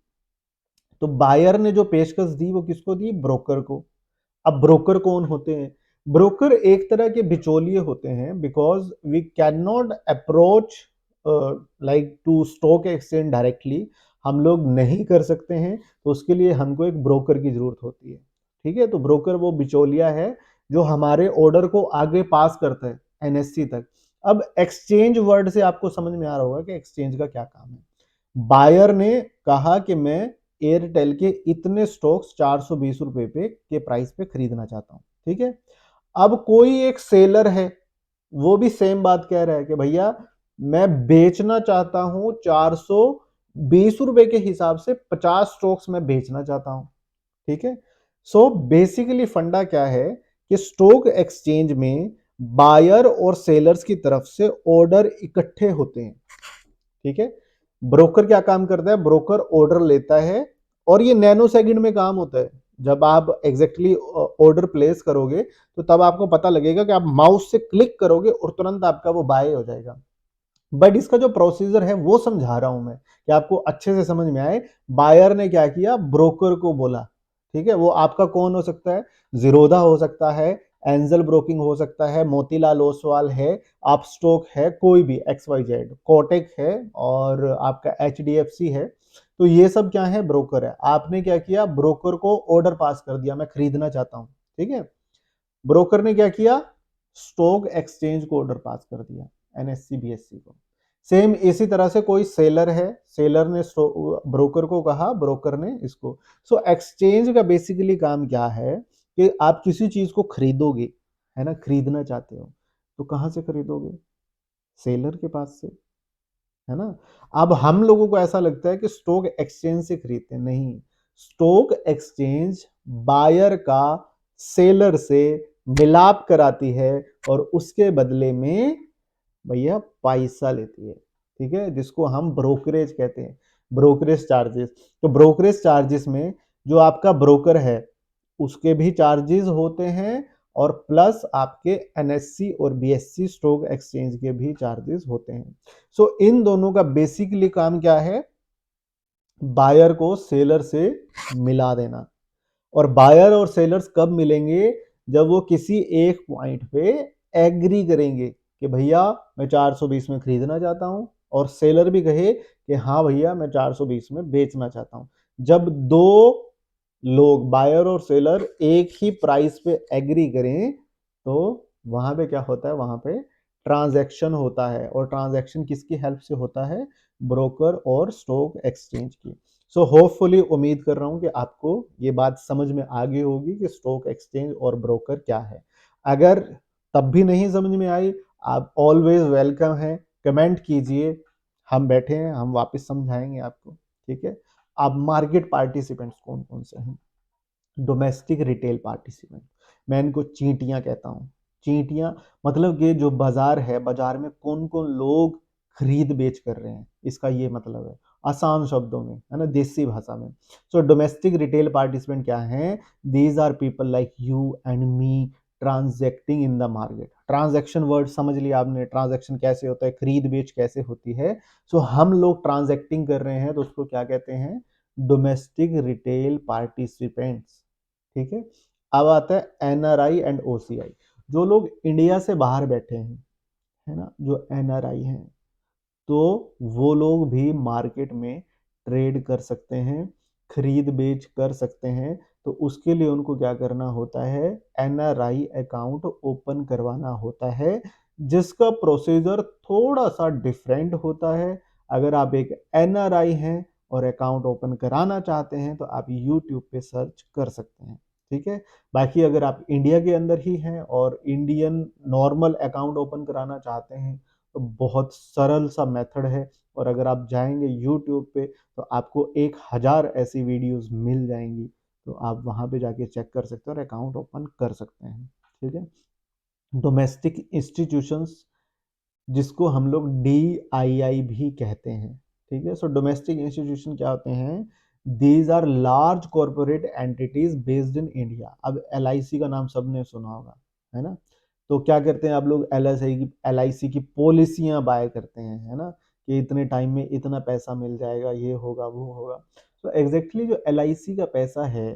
तो बायर ने जो पेशकश दी वो किसको दी, ब्रोकर को। अब ब्रोकर कौन होते हैं, ब्रोकर एक तरह के बिचौलिए होते हैं, because we can not approach like to stock exchange directly. हम लोग नहीं कर सकते हैं, तो उसके लिए हमको एक ब्रोकर की जरूरत होती है। ठीक है। तो ब्रोकर वो बिचौलिया है जो हमारे ऑर्डर को आगे पास करता है NSE तक। अब एक्सचेंज वर्ड से आपको समझ में आ रहा होगा कि एक्सचेंज का क्या काम है। बायर ने कहा कि मैं एयरटेल के इतने स्टॉक्स 420 रुपए पे के प्राइस पे खरीदना चाहता हूं। ठीक है। अब कोई एक सेलर है, वो भी सेम बात कह रहा है कि भैया मैं बेचना चाहता हूं 420 रुपए के हिसाब से 50 स्टॉक्स में बेचना चाहता हूं। ठीक है। सो बेसिकली फंडा क्या है कि स्टॉक एक्सचेंज में बायर और सेलर्स की तरफ से ऑर्डर इकट्ठे होते हैं। ठीक है। ब्रोकर क्या काम करता है, ब्रोकर ऑर्डर लेता है और ये नैनो सेकंड में काम होता है। जब आप एग्जैक्टली ऑर्डर प्लेस करोगे तो तब आपको पता लगेगा कि आप माउस से क्लिक करोगे और तुरंत आपका वो बाय हो जाएगा। बट इसका जो प्रोसीजर है वो समझा रहा हूं मैं कि आपको अच्छे से समझ में आए। बायर ने क्या किया, ब्रोकर को बोला। ठीक है। वो आपका कौन हो सकता है, जीरोधा हो सकता है, एंजल ब्रोकिंग हो सकता है, मोतीलाल ओसवाल है, अपस्टॉक है, कोई भी एक्स वाई जेड, कोटेक है और आपका एचडीएफसी है। तो ये सब क्या है, ब्रोकर है। आपने क्या किया, ब्रोकर को ऑर्डर पास कर दिया, मैं खरीदना चाहता हूं। ठीक है। ब्रोकर ने क्या किया, स्टॉक एक्सचेंज को ऑर्डर पास कर दिया, एनएससी बीएससी को। सेम इसी तरह से कोई सेलर है, सेलर ने ब्रोकर को कहा, ब्रोकर ने इसको। सो एक्सचेंज का बेसिकली काम क्या है कि आप किसी चीज को खरीदोगे, है ना, खरीदना चाहते हो तो कहां से खरीदोगे, सेलर के पास से, है ना। अब हम लोगों को ऐसा लगता है कि स्टॉक एक्सचेंज से खरीदते हैं, नहीं। स्टॉक एक्सचेंज बायर का सेलर से मिलाप कराती है और उसके बदले में भैया पैसा लेती है। ठीक है, जिसको हम ब्रोकरेज कहते हैं, ब्रोकरेज चार्जेस। तो ब्रोकरेज चार्जेस में जो आपका ब्रोकर है उसके भी चार्जेस होते हैं और प्लस आपके एनएससी और बीएससी स्टॉक एक्सचेंज के भी चार्जेस होते हैं। सो इन दोनों का बेसिकली काम क्या है, बायर को सेलर से मिला देना। और बायर और सेलर्स कब मिलेंगे, जब वो किसी एक पॉइंट पे एग्री करेंगे कि भैया मैं 420 में खरीदना चाहता हूं और सेलर भी कहे कि हाँ भैया मैं 420 में बेचना चाहता हूं। जब दो लोग, बायर और सेलर, एक ही प्राइस पे एग्री करें तो वहां पे क्या होता है, वहां पे ट्रांजैक्शन होता है। और ट्रांजैक्शन किसकी हेल्प से होता है, ब्रोकर और स्टॉक एक्सचेंज की। सो होपफुली उम्मीद कर रहा हूं कि आपको ये बात समझ में आ गई होगी कि स्टॉक एक्सचेंज और ब्रोकर क्या है। अगर तब भी नहीं समझ में आई, आप ऑलवेज वेलकम है, कमेंट कीजिए, हम बैठे हैं, हम वापस समझाएंगे आपको। ठीक है। अब मार्केट पार्टिसिपेंट्स कौन कौन से हैं, डोमेस्टिक रिटेल पार्टिसिपेंट, मैं इनको चींटियां कहता हूं। चींटियां मतलब कि जो बाजार है, बाजार में कौन कौन लोग खरीद बेच कर रहे हैं, इसका ये मतलब है, आसान शब्दों में, है ना, देसी भाषा में। सो डोमेस्टिक रिटेल पार्टिसिपेंट क्या है, these are people like you and me transacting in the market. Transaction word समझ लिया आपने, ट्रांजैक्शन कैसे होता है, खरीद बेच कैसे होती है। सो हम लोग ट्रांजैक्टिंग कर रहे हैं तो उसको क्या कहते हैं, डोमेस्टिक रिटेल पार्टिसिपेंट्स। ठीक है। अब आता है एनआरआई एंड ओसीआई, जो लोग इंडिया से बाहर बैठे हैं, है ना, जो एनआरआई हैं, तो वो लोग भी मार्केट में ट्रेड कर सकते हैं, खरीद बेच कर सकते हैं। तो उसके लिए उनको क्या करना होता है, एनआरआई अकाउंट ओपन करवाना होता है, जिसका प्रोसीजर थोड़ा सा डिफरेंट होता है। अगर आप एक एनआरआई हैं और अकाउंट ओपन कराना चाहते हैं तो आप यूट्यूब पे सर्च कर सकते हैं। ठीक है। बाकी अगर आप इंडिया के अंदर ही हैं और इंडियन नॉर्मल अकाउंट ओपन कराना चाहते हैं तो बहुत सरल सा मेथड है। और अगर आप जाएंगे यूट्यूब पे तो आपको 1000 ऐसी वीडियोस मिल जाएंगी, तो आप वहां पे जाके चेक कर सकते हैं और अकाउंट ओपन कर सकते हैं। ठीक है। डोमेस्टिक इंस्टीट्यूशंस, जिसको हम लोग DII भी कहते हैं। ठीक है। सो डोमेस्टिक इंस्टीट्यूशन क्या होते हैं, these are large corporate entities based in India. अब LIC का नाम सबने सुना होगा, है ना। तो क्या करते हैं आप लोग, LIC की पॉलिसियां बाय करते हैं, है ना, कि इतने टाइम में इतना पैसा मिल जाएगा, ये होगा वो होगा। तो एग्जैक्टली जो LIC का पैसा है,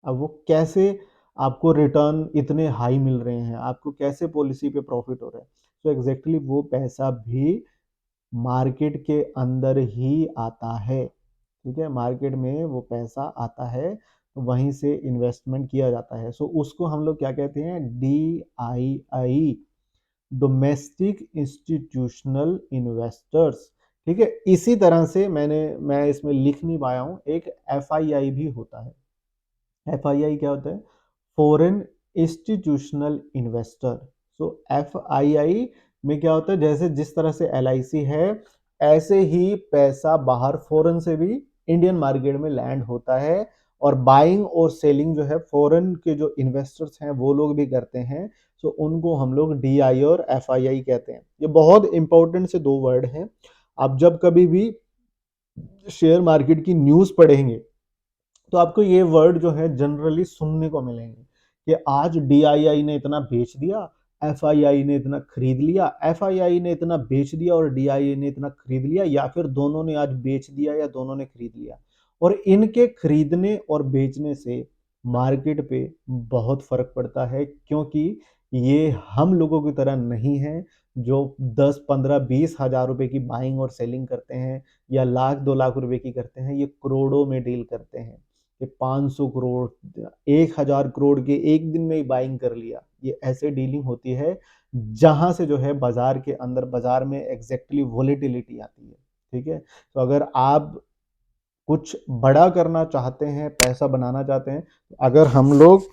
अब वो कैसे आपको रिटर्न इतने हाई मिल रहे हैं, आपको कैसे पॉलिसी पे प्रॉफिट हो रहा है, तो एग्जैक्टली वो पैसा भी मार्केट के अंदर ही आता है। ठीक है, मार्केट में वो पैसा आता है तो वहीं से इन्वेस्टमेंट किया जाता है। सो उसको हम लोग क्या कहते हैं, DII, डोमेस्टिक इंस्टीट्यूशनल इन्वेस्टर्स। ठीक है। इसी तरह से मैं इसमें लिख नहीं पाया हूं, एक FII भी होता है। FII क्या होता है, फॉरेन इंस्टीट्यूशनल इन्वेस्टर। सो एफआईआई में क्या होता है, जैसे जिस तरह से एलआईसी है, ऐसे ही पैसा बाहर फॉरेन से भी इंडियन मार्केट में लैंड होता है, और बाइंग और सेलिंग जो है फॉरेन के जो इन्वेस्टर्स हैं वो लोग भी करते हैं। सो उनको हम लोग डीआई और एफआईआई कहते हैं। ये बहुत इंपॉर्टेंट से दो वर्ड हैं। आप जब कभी भी शेयर मार्केट की न्यूज़ पढ़ेंगे तो आपको ये वर्ड जो है जनरली सुनने को मिलेंगे कि आज डीआईआई ने इतना बेच दिया, एफआईआई ने इतना खरीद लिया, एफआईआई ने इतना बेच दिया और डीआईआई ने इतना खरीद लिया, या फिर दोनों ने आज बेच दिया या दोनों ने खरीद लिया। और इनके खरीदने और बेचने से मार्केट पे बहुत फर्क पड़ता है, क्योंकि ये हम लोगों की तरह नहीं है जो 10 15 20 हजार रुपए की बाइंग और सेलिंग करते हैं, या लाख 2 लाख रुपए की करते हैं। ये करोड़ों में डील करते हैं कि 500 करोड़ 1000 करोड़ के एक दिन में ही बाइंग कर लिया। ये ऐसे डीलिंग होती है जहां से जो है बाजार के अंदर, बाजार में एग्जैक्टली वोलेटिलिटी आती है। ठीक है, तो अगर आप कुछ बड़ा करना चाहते हैं, पैसा बनाना चाहते हैं, तो अगर हम लोग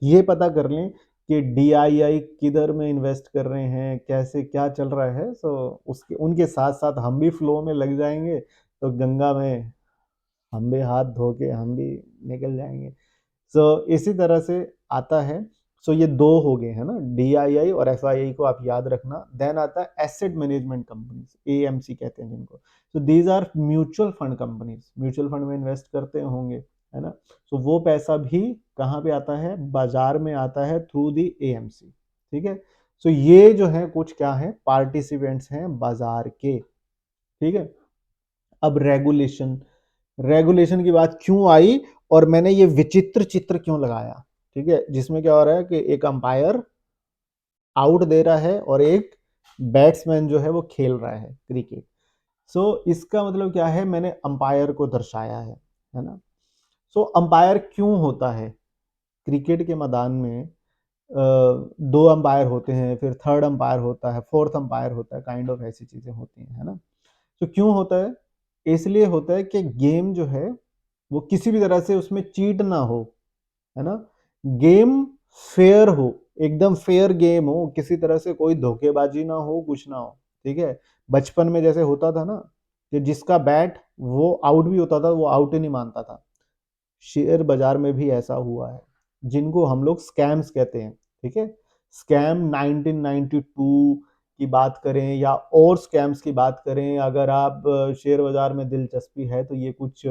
ये पता कर लें कि डीआईआई किधर में इन्वेस्ट कर रहे हैं, कैसे क्या चल रहा है, सो उसके उनके साथ साथ हम भी फ्लो में लग जाएंगे, तो गंगा में हम भी हाथ धो के हम भी निकल जाएंगे। सो इसी तरह से आता है। सो ये दो हो गए है ना, डीआईआई और एफआईआई को आप याद रखना। देन आता है एसेट मैनेजमेंट कंपनीज, एएमसी कहते हैं जिनको। So these are mutual fund companies, mutual fund में इन्वेस्ट करते होंगे, है ना। सो वो पैसा भी कहाँ पे आता है, बाजार में आता है थ्रू दी एएमसी। ठीक है, सो ये जो है कुछ क्या है, पार्टिसिपेंट्स हैं बाजार के। ठीक है, अब रेगुलेशन, रेगुलेशन की बात क्यों आई, और मैंने ये विचित्र चित्र क्यों लगाया। ठीक है, जिसमें क्या हो रहा है कि एक अंपायर आउट दे रहा है और एक बैट्समैन जो है वो खेल रहा है क्रिकेट। सो इसका मतलब क्या है, मैंने अंपायर को दर्शाया है ना। सो अंपायर क्यों होता है क्रिकेट के मैदान में, दो अंपायर होते हैं, फिर थर्ड अंपायर होता है, फोर्थ अंपायर होता है, काइंड ऑफ ऐसी चीजें होती हैं, है ना। तो क्यों होता है, इसलिए होता है कि गेम जो है वो किसी भी तरह से उसमें चीट ना हो, है ना। गेम फेयर हो, एकदम फेयर गेम हो, किसी तरह से कोई धोखेबाजी ना हो, कुछ ना हो। ठीक है, बचपन में जैसे होता था ना कि जिसका बैट वो आउट भी होता था वो आउट ही नहीं मानता था, शेयर बाजार में भी ऐसा हुआ है, जिनको हम लोग स्कैम्स कहते हैं। ठीक है, स्कैम 1992 की बात करें या और स्कैम्स की बात करें, अगर आप शेयर बाजार में दिलचस्पी है तो ये कुछ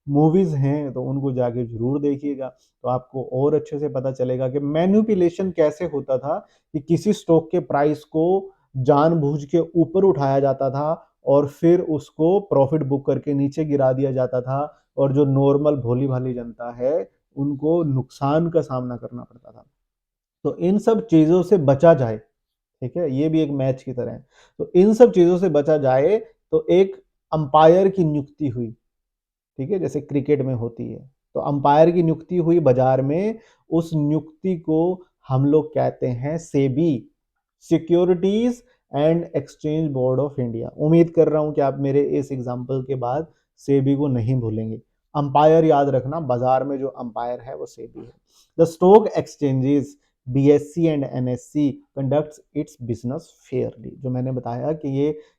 मूवीज हैं तो उनको जाके जरूर देखिएगा, तो आपको और अच्छे से पता चलेगा कि मैनिपुलेशन कैसे होता था, कि किसी स्टॉक के प्राइस को जानबूझ के ऊपर उठाया जाता था और फिर उसको प्रॉफिट बुक करके नीचे गिरा दिया जाता था, और जो नॉर्मल भोली भाली जनता है उनको नुकसान का सामना करना पड़ता था। तो इन सब चीजों से बचा जाए, ठीक है, ये भी एक मैच की तरह है, तो इन सब चीजों से बचा जाए तो एक अंपायर की नियुक्ति हुई। ठीक है, जैसे क्रिकेट में होती है, तो अंपायर की नियुक्ति हुई बाजार में। उस नियुक्ति को हम लोग कहते हैं SEBI, securities and exchange board of India. उम्मीद कर रहा हूं कि आप मेरे इस एग्जाम्पल के बाद सेबी को नहीं भूलेंगे। अंपायर याद रखना, बाजार में जो अंपायर है वो सेबी है। The stock exchanges BSc and NSC conducts it's business fairly. जो मैंने बताया कि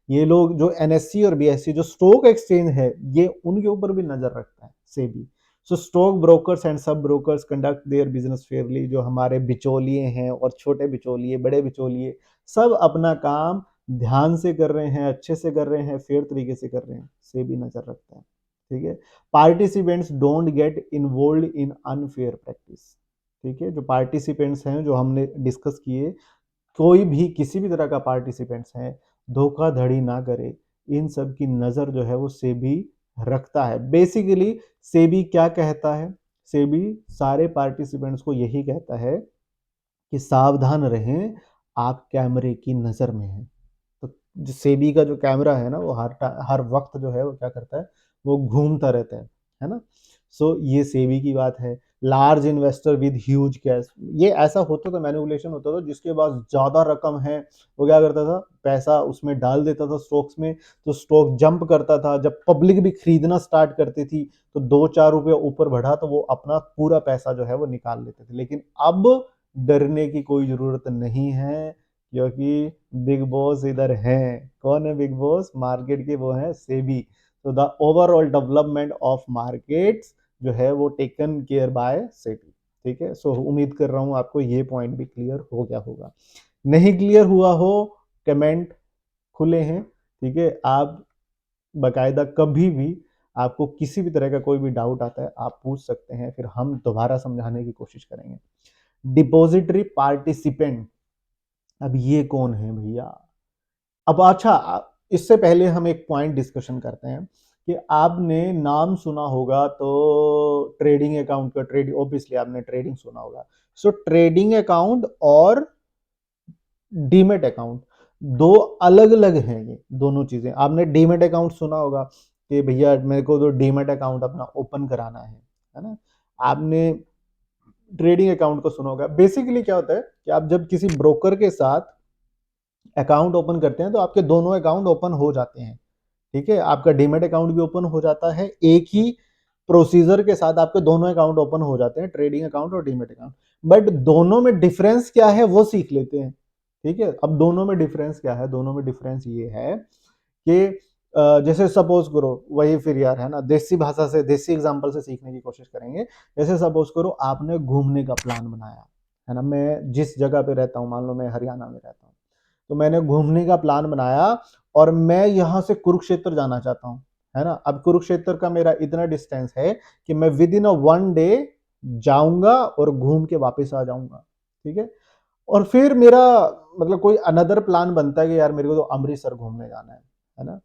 ये लोग जो एनएससी और बीएससी जो स्टॉक एक्सचेंज है, ये उनके ऊपर भी नजर रखता है SEBI. So stock brokers and sub brokers conduct their business fairly. जो हमारे बिचौलिए हैं, और छोटे बिचौलिए, बड़े बिचौलिए, सब अपना काम ध्यान से कर रहे हैं, अच्छे से कर रहे हैं, फेयर तरीके से कर रहे हैं, सेबी नजर रखता है। ठीक है, participants don't get involve in unfair practice. ठीक है, जो पार्टिसिपेंट्स हैं जो हमने डिस्कस किए, कोई भी किसी भी तरह का पार्टिसिपेंट्स है धोखाधड़ी ना करे, इन सब की नज़र जो है वो सेबी रखता है। बेसिकली सेबी क्या कहता है, सेबी सारे पार्टिसिपेंट्स को यही कहता है कि सावधान रहें, आप कैमरे की नज़र में हैं। तो जो सेबी का जो कैमरा है ना वो हर वक्त जो है वो क्या करता है, वो घूमता रहता है ना। सो ये सेबी की बात है। Large investor with huge cash, ये ऐसा होता था, मैनिपुलेशन होता था। जिसके पास ज्यादा रकम है वो क्या करता था, पैसा उसमें डाल देता था स्टॉक्स में, तो स्टॉक जंप करता था। जब पब्लिक भी खरीदना स्टार्ट करती थी तो 2-4 रुपये ऊपर बढ़ा तो वो अपना पूरा पैसा जो है वो निकाल लेते थे। लेकिन अब डरने की कोई जरूरत नहीं है, क्योंकि बिग बॉस इधर हैं। कौन है बिग बॉस? मार्केट के वो हैं सेबी। तो the overall development of markets जो है वो टेकन केयर बाय सेबी। ठीक है, सो उम्मीद कर रहा हूं आपको ये पॉइंट भी क्लियर हो गया होगा। नहीं क्लियर हुआ हो, कमेंट खुले हैं, ठीक है। आप बकायदा कभी भी आपको किसी भी तरह का कोई भी डाउट आता है आप पूछ सकते हैं, फिर हम दोबारा समझाने की कोशिश करेंगे। डिपॉजिटरी पार्टिसिपेंट, अब ये कौन है भैया? अब अच्छा, इससे पहले हम एक पॉइंट डिस्कशन करते हैं कि आपने नाम सुना होगा तो ट्रेडिंग अकाउंट का, ट्रेडिंग ऑब्वियसली आपने ट्रेडिंग सुना होगा। सो ट्रेडिंग अकाउंट और डीमेट अकाउंट दो अलग अलग हैं, ये दोनों चीजें। आपने डीमेट अकाउंट सुना होगा कि भैया मेरे को तो डीमेट अकाउंट अपना ओपन कराना है ना। आपने ट्रेडिंग अकाउंट को सुना होगा। बेसिकली क्या होता है कि आप जब किसी ब्रोकर के साथ अकाउंट ओपन करते हैं तो आपके दोनों अकाउंट ओपन हो जाते हैं, ठीक है। आपका डीमेट अकाउंट भी ओपन हो जाता है, एक ही प्रोसीजर के साथ आपके दोनों अकाउंट ओपन हो जाते हैं, ट्रेडिंग अकाउंट और डीमेट अकाउंट। बट दोनों में डिफरेंस क्या है वो सीख लेते हैं, ठीक है। अब दोनों में डिफरेंस क्या है? दोनों में डिफरेंस ये है कि जैसे सपोज करो, वही फिर यार है ना, देसी भाषा से, देसी एग्जांपल से सीखने की कोशिश करेंगे। जैसे सपोज करो आपने घूमने का प्लान बनाया, है ना। मैं जिस जगह पे रहता हूँ, मान लो मैं हरियाणा में रहता हूँ, तो मैंने घूमने का प्लान बनाया और मैं यहाँ से कुरुक्षेत्र जाना चाहता हूँ, है ना। अब कुरुक्षेत्र का मेरा इतना डिस्टेंस है कि मैं विद इन अ 1 डे जाऊंगा और घूम के वापस आ जाऊंगा, ठीक है। और फिर मेरा मतलब कोई अनदर प्लान बनता है कि यार मेरे को तो अमृतसर घूमने जाना है ना।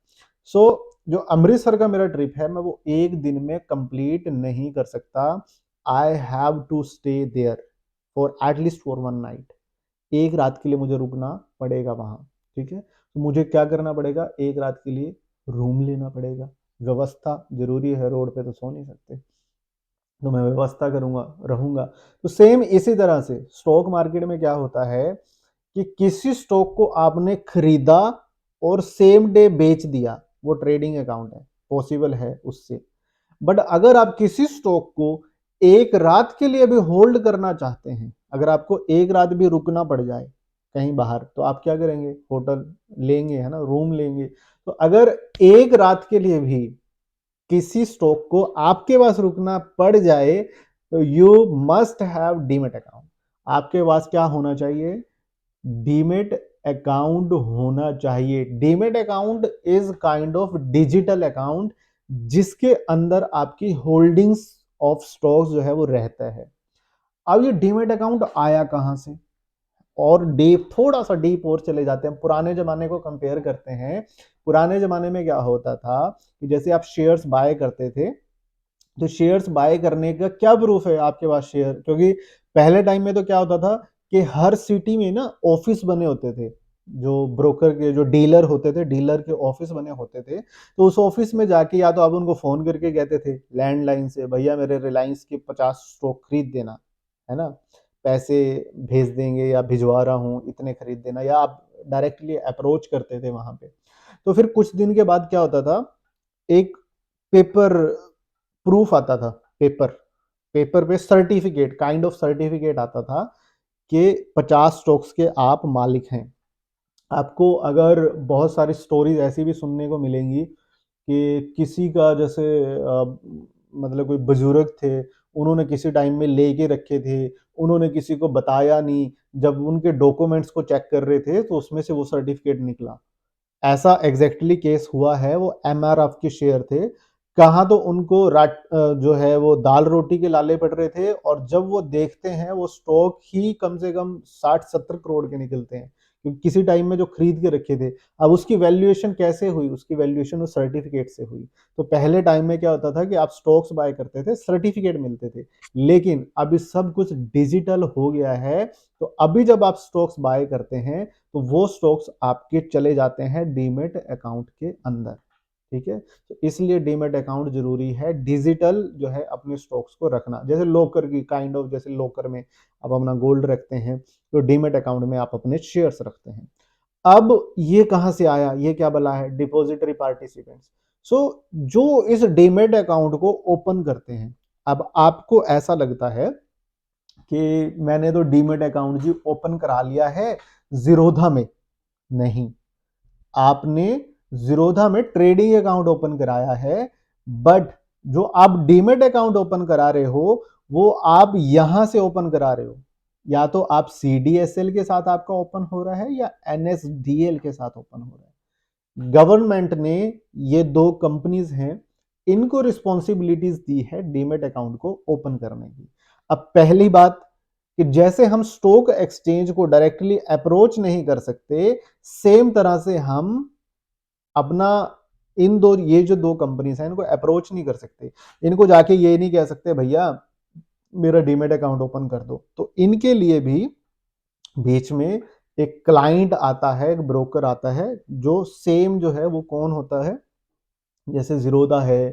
सो जो अमृतसर का मेरा ट्रिप है मैं वो एक दिन में कंप्लीट नहीं कर सकता। I have to stay there for at least for 1 night. एक रात के लिए मुझे रुकना पड़ेगा वहां, ठीक है। तो मुझे क्या करना पड़ेगा? एक रात के लिए रूम लेना पड़ेगा। व्यवस्था जरूरी है, रोड पे तो सो नहीं सकते, तो मैं व्यवस्था करूंगा, रहूंगा। तो सेम इसी तरह से स्टॉक मार्केट में क्या होता है कि किसी स्टॉक को आपने खरीदा और सेम डे बेच दिया, वो ट्रेडिंग अकाउंट है, पॉसिबल है उससे। बट अगर आप किसी स्टॉक को एक रात के लिए भी होल्ड करना चाहते हैं, अगर आपको एक रात भी रुकना पड़ जाए कहीं बाहर, तो आप क्या करेंगे? होटल लेंगे, है ना, रूम लेंगे। तो अगर एक रात के लिए भी किसी स्टॉक को आपके पास रुकना पड़ जाए तो you must have demat account. आपके पास क्या होना चाहिए? डीमेट अकाउंट होना चाहिए। Demat account is kind of digital account जिसके अंदर आपकी होल्डिंग्स ऑफ स्टॉक्स जो है वो रहता है। अब ये डीमेट अकाउंट आया कहां से? और डीप, थोड़ा सा डीप और चले जाते हैं, पुराने जमाने को कंपेयर करते हैं। पुराने जमाने में क्या होता था कि जैसे आप शेयर्स बाय करते थे, तो शेयर्स बाय करने का क्या प्रूफ है आपके पास शेयर? क्योंकि पहले टाइम में तो क्या होता था कि हर सिटी में ना ऑफिस बने होते थे, जो ब्रोकर के, जो डीलर होते थे, डीलर के ऑफिस बने होते थे। तो उस ऑफिस में जाके या तो आप उनको फोन करके कहते थे लैंडलाइन से, भैया मेरे रिलायंस के 50 स्टॉक खरीद देना, है ना, पैसे भेज देंगे या भिजवा रहा हूँ इतने खरीद देना, या आप डायरेक्टली अप्रोच करते थे वहां पे। तो फिर कुछ दिन के बाद क्या होता था, एक पेपर प्रूफ आता था, पेपर पेपर पे सर्टिफिकेट, काइंड ऑफ सर्टिफिकेट आता था कि 50 स्टॉक्स के आप मालिक हैं। आपको अगर बहुत सारी स्टोरीज ऐसी भी सुनने को मिलेंगी कि किसी का जैसे मतलब कोई बुजुर्ग थे, उन्होंने किसी टाइम में लेके रखे थे, उन्होंने किसी को बताया नहीं, जब उनके डॉक्यूमेंट्स को चेक कर रहे थे तो उसमें से वो सर्टिफिकेट निकला। ऐसा एग्जैक्टली केस हुआ है। वो एमआरएफ के शेयर थे, कहाँ तो उनको जो है वो दाल रोटी के लाले पड़ रहे थे, और जब वो देखते हैं वो स्टॉक ही कम से कम 60-70 करोड़ के निकलते हैं, क्योंकि किसी टाइम में जो खरीद के रखे थे। अब उसकी वैल्यूएशन कैसे हुई? उसकी वैल्यूएशन उस सर्टिफिकेट से हुई। तो पहले टाइम में क्या होता था कि आप स्टॉक्स बाय करते थे, सर्टिफिकेट मिलते थे, लेकिन अभी सब कुछ डिजिटल हो गया है। तो अभी जब आप स्टॉक्स बाय करते हैं तो वो स्टॉक्स आपके चले जाते हैं डीमेट अकाउंट के अंदर, ठीक है। तो इसलिए डीमैट अकाउंट जरूरी है, डिजिटल जो है अपने स्टॉक्स को रखना, जैसे लॉकर की काइंड ऑफ, जैसे लॉकर में आप अपना गोल्ड रखते हैं, तो डीमैट अकाउंट में आप अपने शेयर्स रखते हैं। अब ये कहां से आया, ये क्या बला है, डिपॉजिटरी पार्टिसिपेंट्स। सो जो इस डीमैट अकाउंट को ओपन करते हैं, अब आपको ऐसा लगता है कि मैंने तो डीमैट अकाउंट जी ओपन करा लिया है जीरोधा में। नहीं, आपने जीरोधा में ट्रेडिंग अकाउंट ओपन कराया है, बट जो आप डीमैट अकाउंट ओपन करा रहे हो वो आप यहां से ओपन करा रहे हो, या तो आप सीडीएसएल के साथ आपका ओपन हो रहा है या एनएसडीएल के साथ ओपन हो रहा है। गवर्नमेंट ने, ये दो कंपनीज हैं, इनको रिस्पॉन्सिबिलिटीज दी है डीमैट अकाउंट को ओपन करने की। अब पहली बात कि जैसे हम स्टॉक एक्सचेंज को डायरेक्टली अप्रोच नहीं कर सकते, सेम तरह से हम अपना इन दो, ये जो दो कंपनीज हैं इनको अप्रोच नहीं कर सकते, इनको जाके ये नहीं कह सकते भैया मेरा डीमैट अकाउंट ओपन कर दो। तो इनके लिए भी बीच में एक क्लाइंट आता है, एक ब्रोकर आता है, जो सेम जो है वो कौन होता है, जैसे जीरोदा है,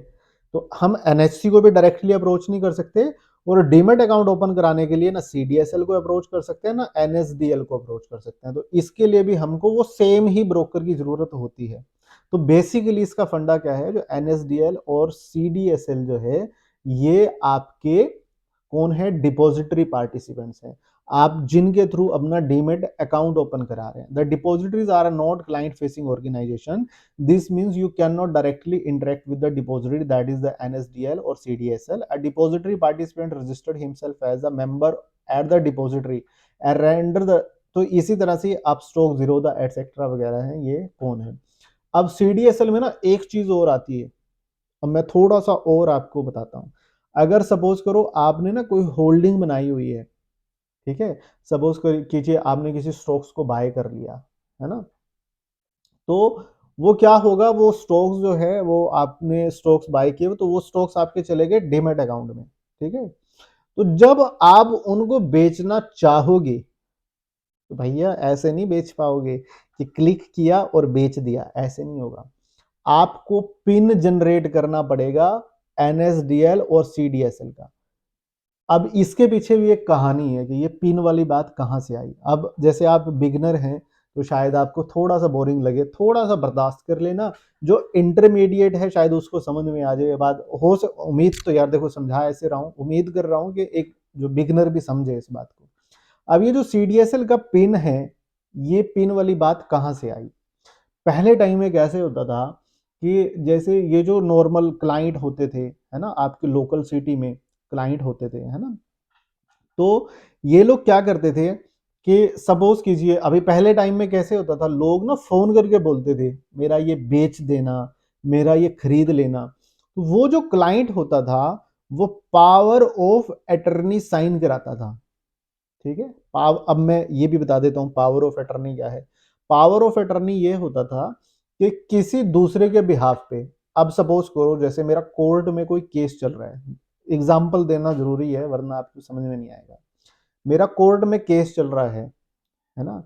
तो हम एनएससी को भी डायरेक्टली अप्रोच नहीं कर सकते, और डीमैट अकाउंट ओपन कराने के लिए ना सीडीएसएल को अप्रोच कर सकते हैं ना एनएसडीएल को अप्रोच कर सकते हैं। तो इसके लिए भी हमको वो सेम ही ब्रोकर की जरूरत होती है। तो बेसिकली इसका फंडा क्या है, जो एनएसडीएल और सीडीएसएल जो है ये आपके कौन है, डिपॉजिटरी पार्टिसिपेंट्स हैं, आप जिनके थ्रू अपना डीमैट अकाउंट ओपन करा रहे हैं। The depositories are not client facing organization, this means you cannot directly interact with the depository, that is the NSDL or CDSL. A depository participant registered himself as a member at the depository and render the, तो इसी तरह से आप stock Zerodha etcetera वगैरह हैं, ये कौन है। अब सीडीएसएल में ना एक चीज और आती है, अब मैं थोड़ा सा और आपको बताता हूं। अगर सपोज करो आपने ना कोई होल्डिंग बनाई हुई है, ठीक है, सपोज कीजिए आपने किसी स्टॉक्स को बाय कर लिया, है ना, तो वो क्या होगा, वो स्टॉक्स जो है वो आपने स्टॉक्स बाय किए तो वो स्टॉक्स आपके चले गए डीमैट अकाउंट में, ठीक है। तो जब आप उनको बेचना चाहोगे तो भैया ऐसे नहीं बेच पाओगे कि क्लिक किया और बेच दिया, ऐसे नहीं होगा। आपको पिन जनरेट करना पड़ेगा एनएसडीएल और सीडीएसएल का। अब इसके पीछे भी एक कहानी है कि ये पिन वाली बात कहां से आई। अब जैसे आप बिगनर हैं तो शायद आपको थोड़ा सा बोरिंग लगे, थोड़ा सा बर्दाश्त कर लेना, जो इंटरमीडिएट है शायद उसको समझ में आ जाए बात, उम्मीद तो यार देखो समझा ऐसे रहा हूं, उम्मीद कर रहा हूं कि एक जो बिगनर भी समझे इस बात को। अब ये जो सीडीएसएल का पिन है, ये पिन वाली बात कहां से आई। पहले टाइम में कैसे होता था कि जैसे ये जो नॉर्मल क्लाइंट होते थे, है ना, आपके लोकल सिटी में क्लाइंट होते थे, है ना, तो ये लोग क्या करते थे कि सपोज कीजिए अभी पहले टाइम में कैसे होता था, लोग ना फोन करके बोलते थे मेरा ये बेच देना, मेरा ये खरीद लेना। तो वो जो क्लाइंट होता था वो पावर ऑफ अटर्नी साइन कराता था, ठीक है। अब मैं ये भी बता देता हूं पावर ऑफ अटर्नी क्या है। पावर ऑफ अटर्नी ये होता था कि किसी दूसरे के बिहाफ पे, अब सपोज करो जैसे मेरा कोर्ट में कोई केस चल रहा है, एग्जाम्पल देना जरूरी है वरना आपको समझ में नहीं आएगा। मेरा कोर्ट में केस चल रहा है ना,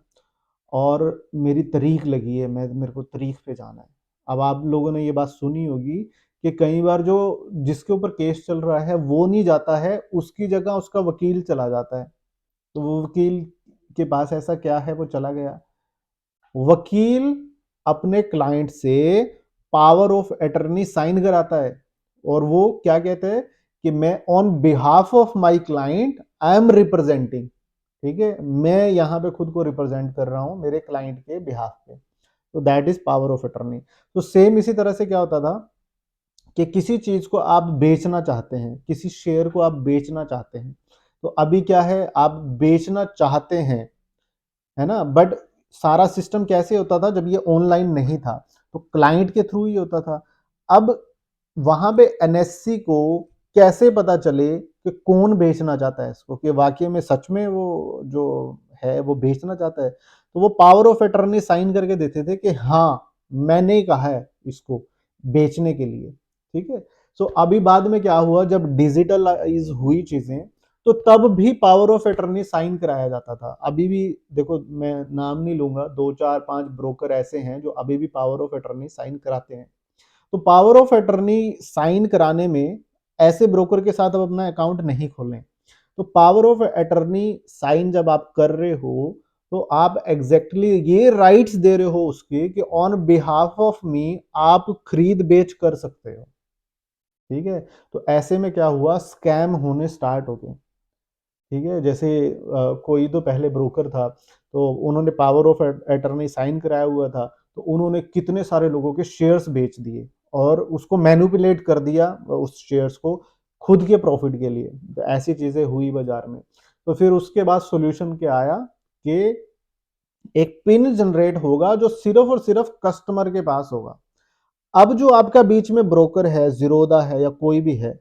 और मेरी तारीख लगी है, मैं मेरे को तारीख पे जाना है। अब आप लोगों ने ये बात सुनी होगी कि कई बार जो जिसके ऊपर केस चल रहा है वो नहीं जाता है, उसकी जगह उसका वकील चला जाता है। तो वो वकील के पास ऐसा क्या है, वो चला गया। वकील अपने क्लाइंट से पावर ऑफ अटर्नी साइन कराता है, और वो क्या कहते हैं कि मैं on behalf of my client I am representing, ठीक है, मैं यहां पे खुद को रिप्रेजेंट कर रहा हूं मेरे क्लाइंट के बिहाफ पे। तो that is power of attorney. तो सेम इसी तरह से क्या होता था कि किसी चीज को आप बेचना चाहते हैं, किसी शेयर को आप बेचना चाहते हैं, तो अभी क्या है, आप बेचना चाहते हैं, है ना, बट सारा सिस्टम कैसे होता था जब ये ऑनलाइन नहीं था, तो क्लाइंट के थ्रू ही होता था। अब वहां पे एनएससी को कैसे पता चले कि कौन बेचना चाहता है इसको, कि वाकई में सच में वो जो है वो बेचना चाहता है, तो वो पावर ऑफ अटर्नी साइन करके देते थे कि हाँ मैंने ही कहा है इसको बेचने के लिए, ठीक है। सो अभी बाद में क्या हुआ, जब डिजिटलाइज हुई चीजें, तो तब भी पावर ऑफ अटर्नी साइन कराया जाता था। अभी भी देखो, मैं नाम नहीं लूंगा, 2 4 5 ब्रोकर ऐसे हैं जो अभी भी पावर ऑफ अटर्नी साइन कराते हैं। तो पावर ऑफ अटर्नी साइन कराने में ऐसे ब्रोकर के साथ आप अपना अकाउंट नहीं खोलें। तो पावर ऑफ अटर्नी साइन जब आप कर रहे हो तो आप एग्जैक्टली ये राइट्स दे रहे हो उसके कि ऑन बिहाफ ऑफ मी आप खरीद बेच कर सकते हो। ठीक है, तो ऐसे में क्या हुआ, स्कैम होने स्टार्ट हो गए। ठीक है, जैसे कोई तो पहले ब्रोकर था, तो उन्होंने पावर ऑफ अटर्नी साइन कराया हुआ था, तो उन्होंने कितने सारे लोगों के शेयर्स बेच दिए और उसको मैनिपुलेट कर दिया उस शेयर्स को खुद के प्रॉफिट के लिए। तो ऐसी चीजें हुई बाजार में। तो फिर उसके बाद सॉल्यूशन क्या आया कि एक पिन जनरेट होगा जो सिर्फ और सिर्फ कस्टमर के पास होगा। अब जो आपका बीच में ब्रोकर है, जीरोदा है या कोई भी है,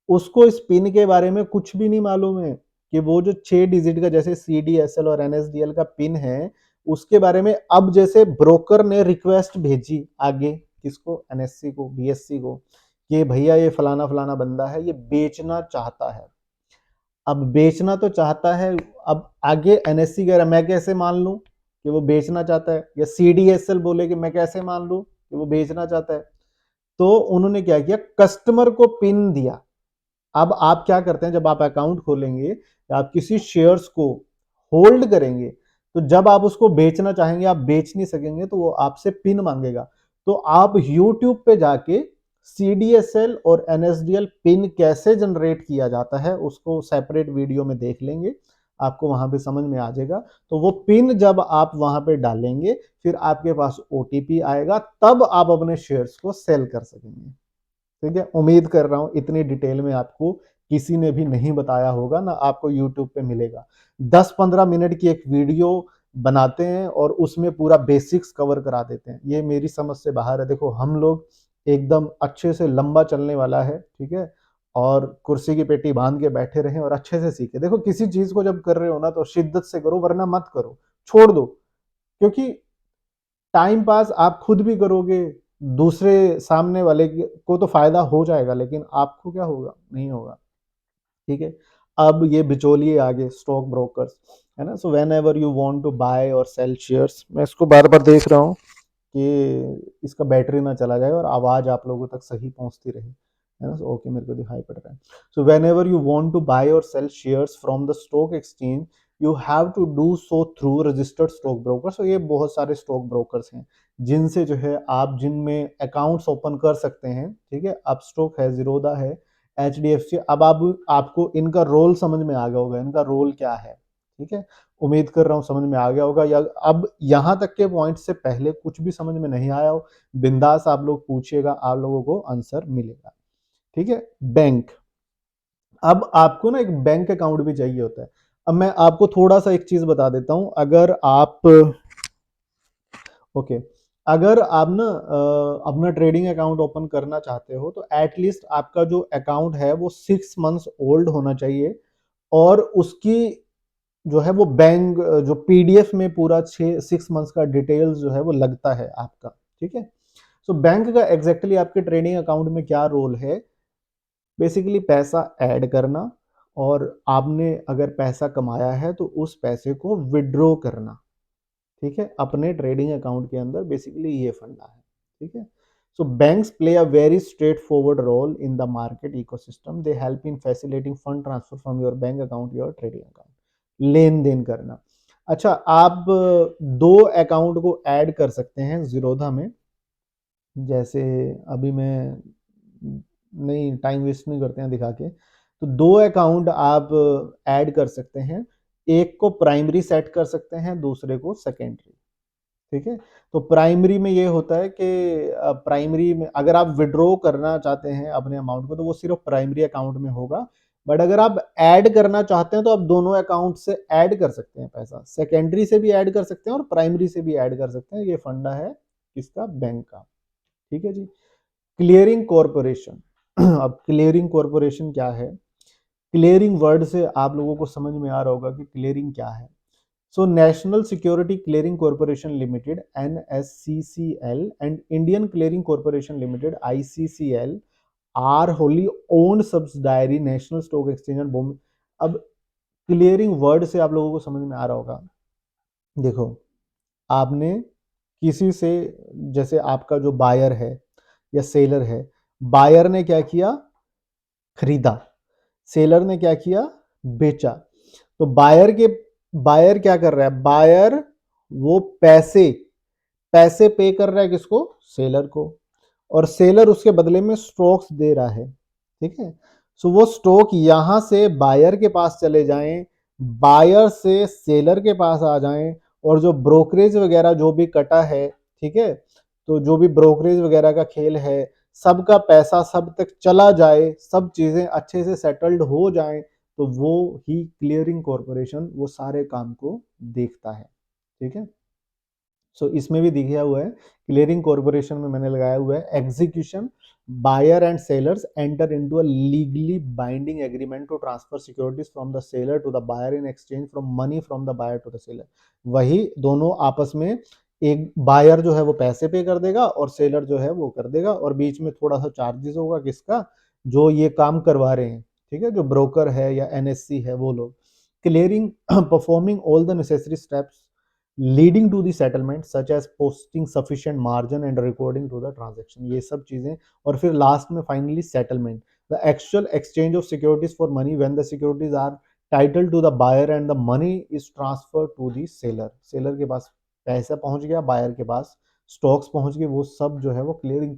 उसको इस पिन के बारे में कुछ भी नहीं मालूम है कि वो जो 6 डिजिट का जैसे CDSL और NSDL का पिन है, उसके बारे में अब जैसे ब्रोकर ने रिक्वेस्ट भेजी आगे किसको, NSC को, BSC को, कि भैया ये फलाना फलाना बंदा है, ये बेचना चाहता है। अब बेचना तो चाहता है, अब आगे NSC कह रहा है मैं कैसे मान लूं कि वो बेचना चाहता है, या CDSL बोले कि मैं कैसे मान लूं कि वो बेचना चाहता है। तो उन्होंने क्या किया, कस्टमर को पिन दिया। अब आप क्या करते हैं, जब आप अकाउंट खोलेंगे या आप किसी शेयर्स को होल्ड करेंगे, तो जब आप उसको बेचना चाहेंगे आप बेच नहीं सकेंगे, तो वो आपसे पिन मांगेगा। तो आप YouTube पे जाके CDSL और NSDL पिन कैसे जनरेट किया जाता है उसको सेपरेट वीडियो में देख लेंगे, आपको वहां पे समझ में आ जाएगा। तो वो पिन जब आप वहां पे डालेंगे, फिर आपके पास OTP आएगा, तब आप अपने शेयर्स को सेल कर सकेंगे। ठीक है, उम्मीद कर रहा हूं इतनी डिटेल में आपको किसी ने भी नहीं बताया होगा, ना आपको यूट्यूब पे मिलेगा। 10-15 मिनट की एक वीडियो बनाते हैं और उसमें पूरा बेसिक्स कवर करा देते हैं, ये मेरी समझ से बाहर है। देखो हम लोग एकदम अच्छे से लंबा चलने वाला है, ठीक है, और कुर्सी की पेटी बांध के बैठे रहे और अच्छे से सीखे। देखो किसी चीज को जब कर रहे हो ना तो शिद्दत से करो, वरना मत करो, छोड़ दो। क्योंकि टाइम पास आप खुद भी करोगे, दूसरे सामने वाले को तो फायदा हो जाएगा, लेकिन आपको क्या होगा, नहीं होगा। ठीक है, अब ये बिचौलिए आगे स्टॉक ब्रोकर्स है ना। So whenever you want to buy और सेल शेयर्स, मैं इसको बार बार देख रहा हूँ कि इसका बैटरी ना चला जाए और आवाज आप लोगों तक सही पहुंचती रहे, है ना। सो ओके, मेरे को दिखाई पड़ रहा है। So whenever you want to buy और sell shares from the stock exchange, you have to do so through registered stock brokers. तो ये बहुत सारे स्टॉक ब्रोकर्स हैं जिनसे जो है आप जिनमें अकाउंट्स ओपन कर सकते हैं। ठीक है, अपस्टॉक है, जीरोदा है, HDFC। अब आप आपको इनका रोल समझ में आ गया होगा, इनका रोल क्या है। ठीक है, उम्मीद कर रहा हूँ समझ में आ गया होगा, या अब यहां तक के पॉइंट से पहले कुछ भी समझ में नहीं आया हो, बिंदास आप लोग पूछिएगा, आप लोगों को आंसर मिलेगा। ठीक है, बैंक। अब आपको ना एक बैंक अकाउंट भी चाहिए होता है। अब मैं आपको थोड़ा सा एक चीज बता देता हूं, अगर आप ओके, अगर आप ना अपना ट्रेडिंग अकाउंट ओपन करना चाहते हो तो एटलीस्ट आपका जो अकाउंट है वो 6 मंथ्स ओल्ड होना चाहिए, और उसकी जो है वो बैंक जो PDF में पूरा 6 मंथ्स का डिटेल्स जो है वो लगता है आपका। ठीक है, सो बैंक का एग्जैक्टली आपके ट्रेडिंग अकाउंट में क्या रोल है, बेसिकली पैसा ऐड करना, और आपने अगर पैसा कमाया है तो उस पैसे को विड्रॉ करना। ठीक है, अपने ट्रेडिंग अकाउंट के अंदर बेसिकली ये फंडा है। ठीक है, so banks play a very straightforward role in the market ecosystem. They help in facilitating fund transfer from your bank account your trading account, लेन देन करना। अच्छा, आप दो अकाउंट को ऐड कर सकते हैं जीरोधा में। जैसे अभी मैं नहीं, टाइम वेस्ट नहीं करते हैं दिखा के, तो दो अकाउंट आप ऐड कर सकते हैं। एक को प्राइमरी सेट कर सकते हैं, दूसरे को सेकेंडरी। ठीक है, तो प्राइमरी में ये होता है कि प्राइमरी में अगर आप विड्रॉ करना चाहते हैं अपने अमाउंट को तो वो सिर्फ प्राइमरी अकाउंट में होगा। बट अगर आप ऐड करना चाहते हैं तो आप दोनों अकाउंट से ऐड कर सकते हैं पैसा, सेकेंडरी से भी ऐड कर सकते हैं और प्राइमरी से भी ऐड कर सकते हैं। ये फंडा है किसका, बैंक का। ठीक है जी। Clearing corporation. अब क्लियरिंग कॉरपोरेशन क्या है, क्लियरिंग वर्ड से आप लोगों को समझ में आ रहा होगा कि क्लियरिंग क्या है। So National Security Clearing Corporation Limited NSCCL and Indian Clearing Corporation Limited ICCL are wholly owned subsidiary National Stock Exchange and Bombay। अब क्लियरिंग वर्ड से आप लोगों को समझ में आ रहा होगा, देखो आपने किसी से, जैसे आपका जो बायर है या सेलर है, बायर ने क्या किया, खरीदा, सेलर ने क्या किया, बेचा। तो बायर क्या कर रहा है, बायर वो पैसे पैसे पे कर रहा है किसको, सेलर को, और सेलर उसके बदले में स्टॉक्स दे रहा है, ठीक है। सो वो स्टॉक यहां से बायर के पास चले जाएं, बायर से सेलर के पास आ जाएं, और जो ब्रोकरेज वगैरह जो भी कटा है, ठीक है, तो जो भी ब्रोकरेज वगैरह का खेल है, सबका पैसा सब तक चला जाए, सब चीजें अच्छे से सेटल्ड हो जाएं, तो वो ही क्लियरिंग कॉरपोरेशन वो सारे काम को देखता है, ठीक है। सो इसमें भी दिया हुआ है, क्लियरिंग कॉरपोरेशन में मैंने लगाया हुआ है, execution, buyer and sellers enter into a legally binding agreement to transfer securities from the seller to the buyer in exchange from money from the buyer to the seller. वही दोनों आपस में, एक बायर जो है वो पैसे पे कर देगा और सेलर जो है वो कर देगा, और बीच में थोड़ा सा चार्जेस होगा किसका, जो ये काम करवा रहे हैं, ठीक है, जो ब्रोकर है या एनएससी है वो लोग। Clearing performing all the necessary steps leading to the settlement such as posting sufficient margin and recording to the transaction, ये सब चीजें, और फिर लास्ट में finally settlement, the actual exchange of securities for money when the securities are title to the buyer and the money is transfer to the seller, seller के पास पैसा पहुंच गया, बायर के पास स्टॉक्स पहुंच गए, वो सब जो है वो क्लियरिंग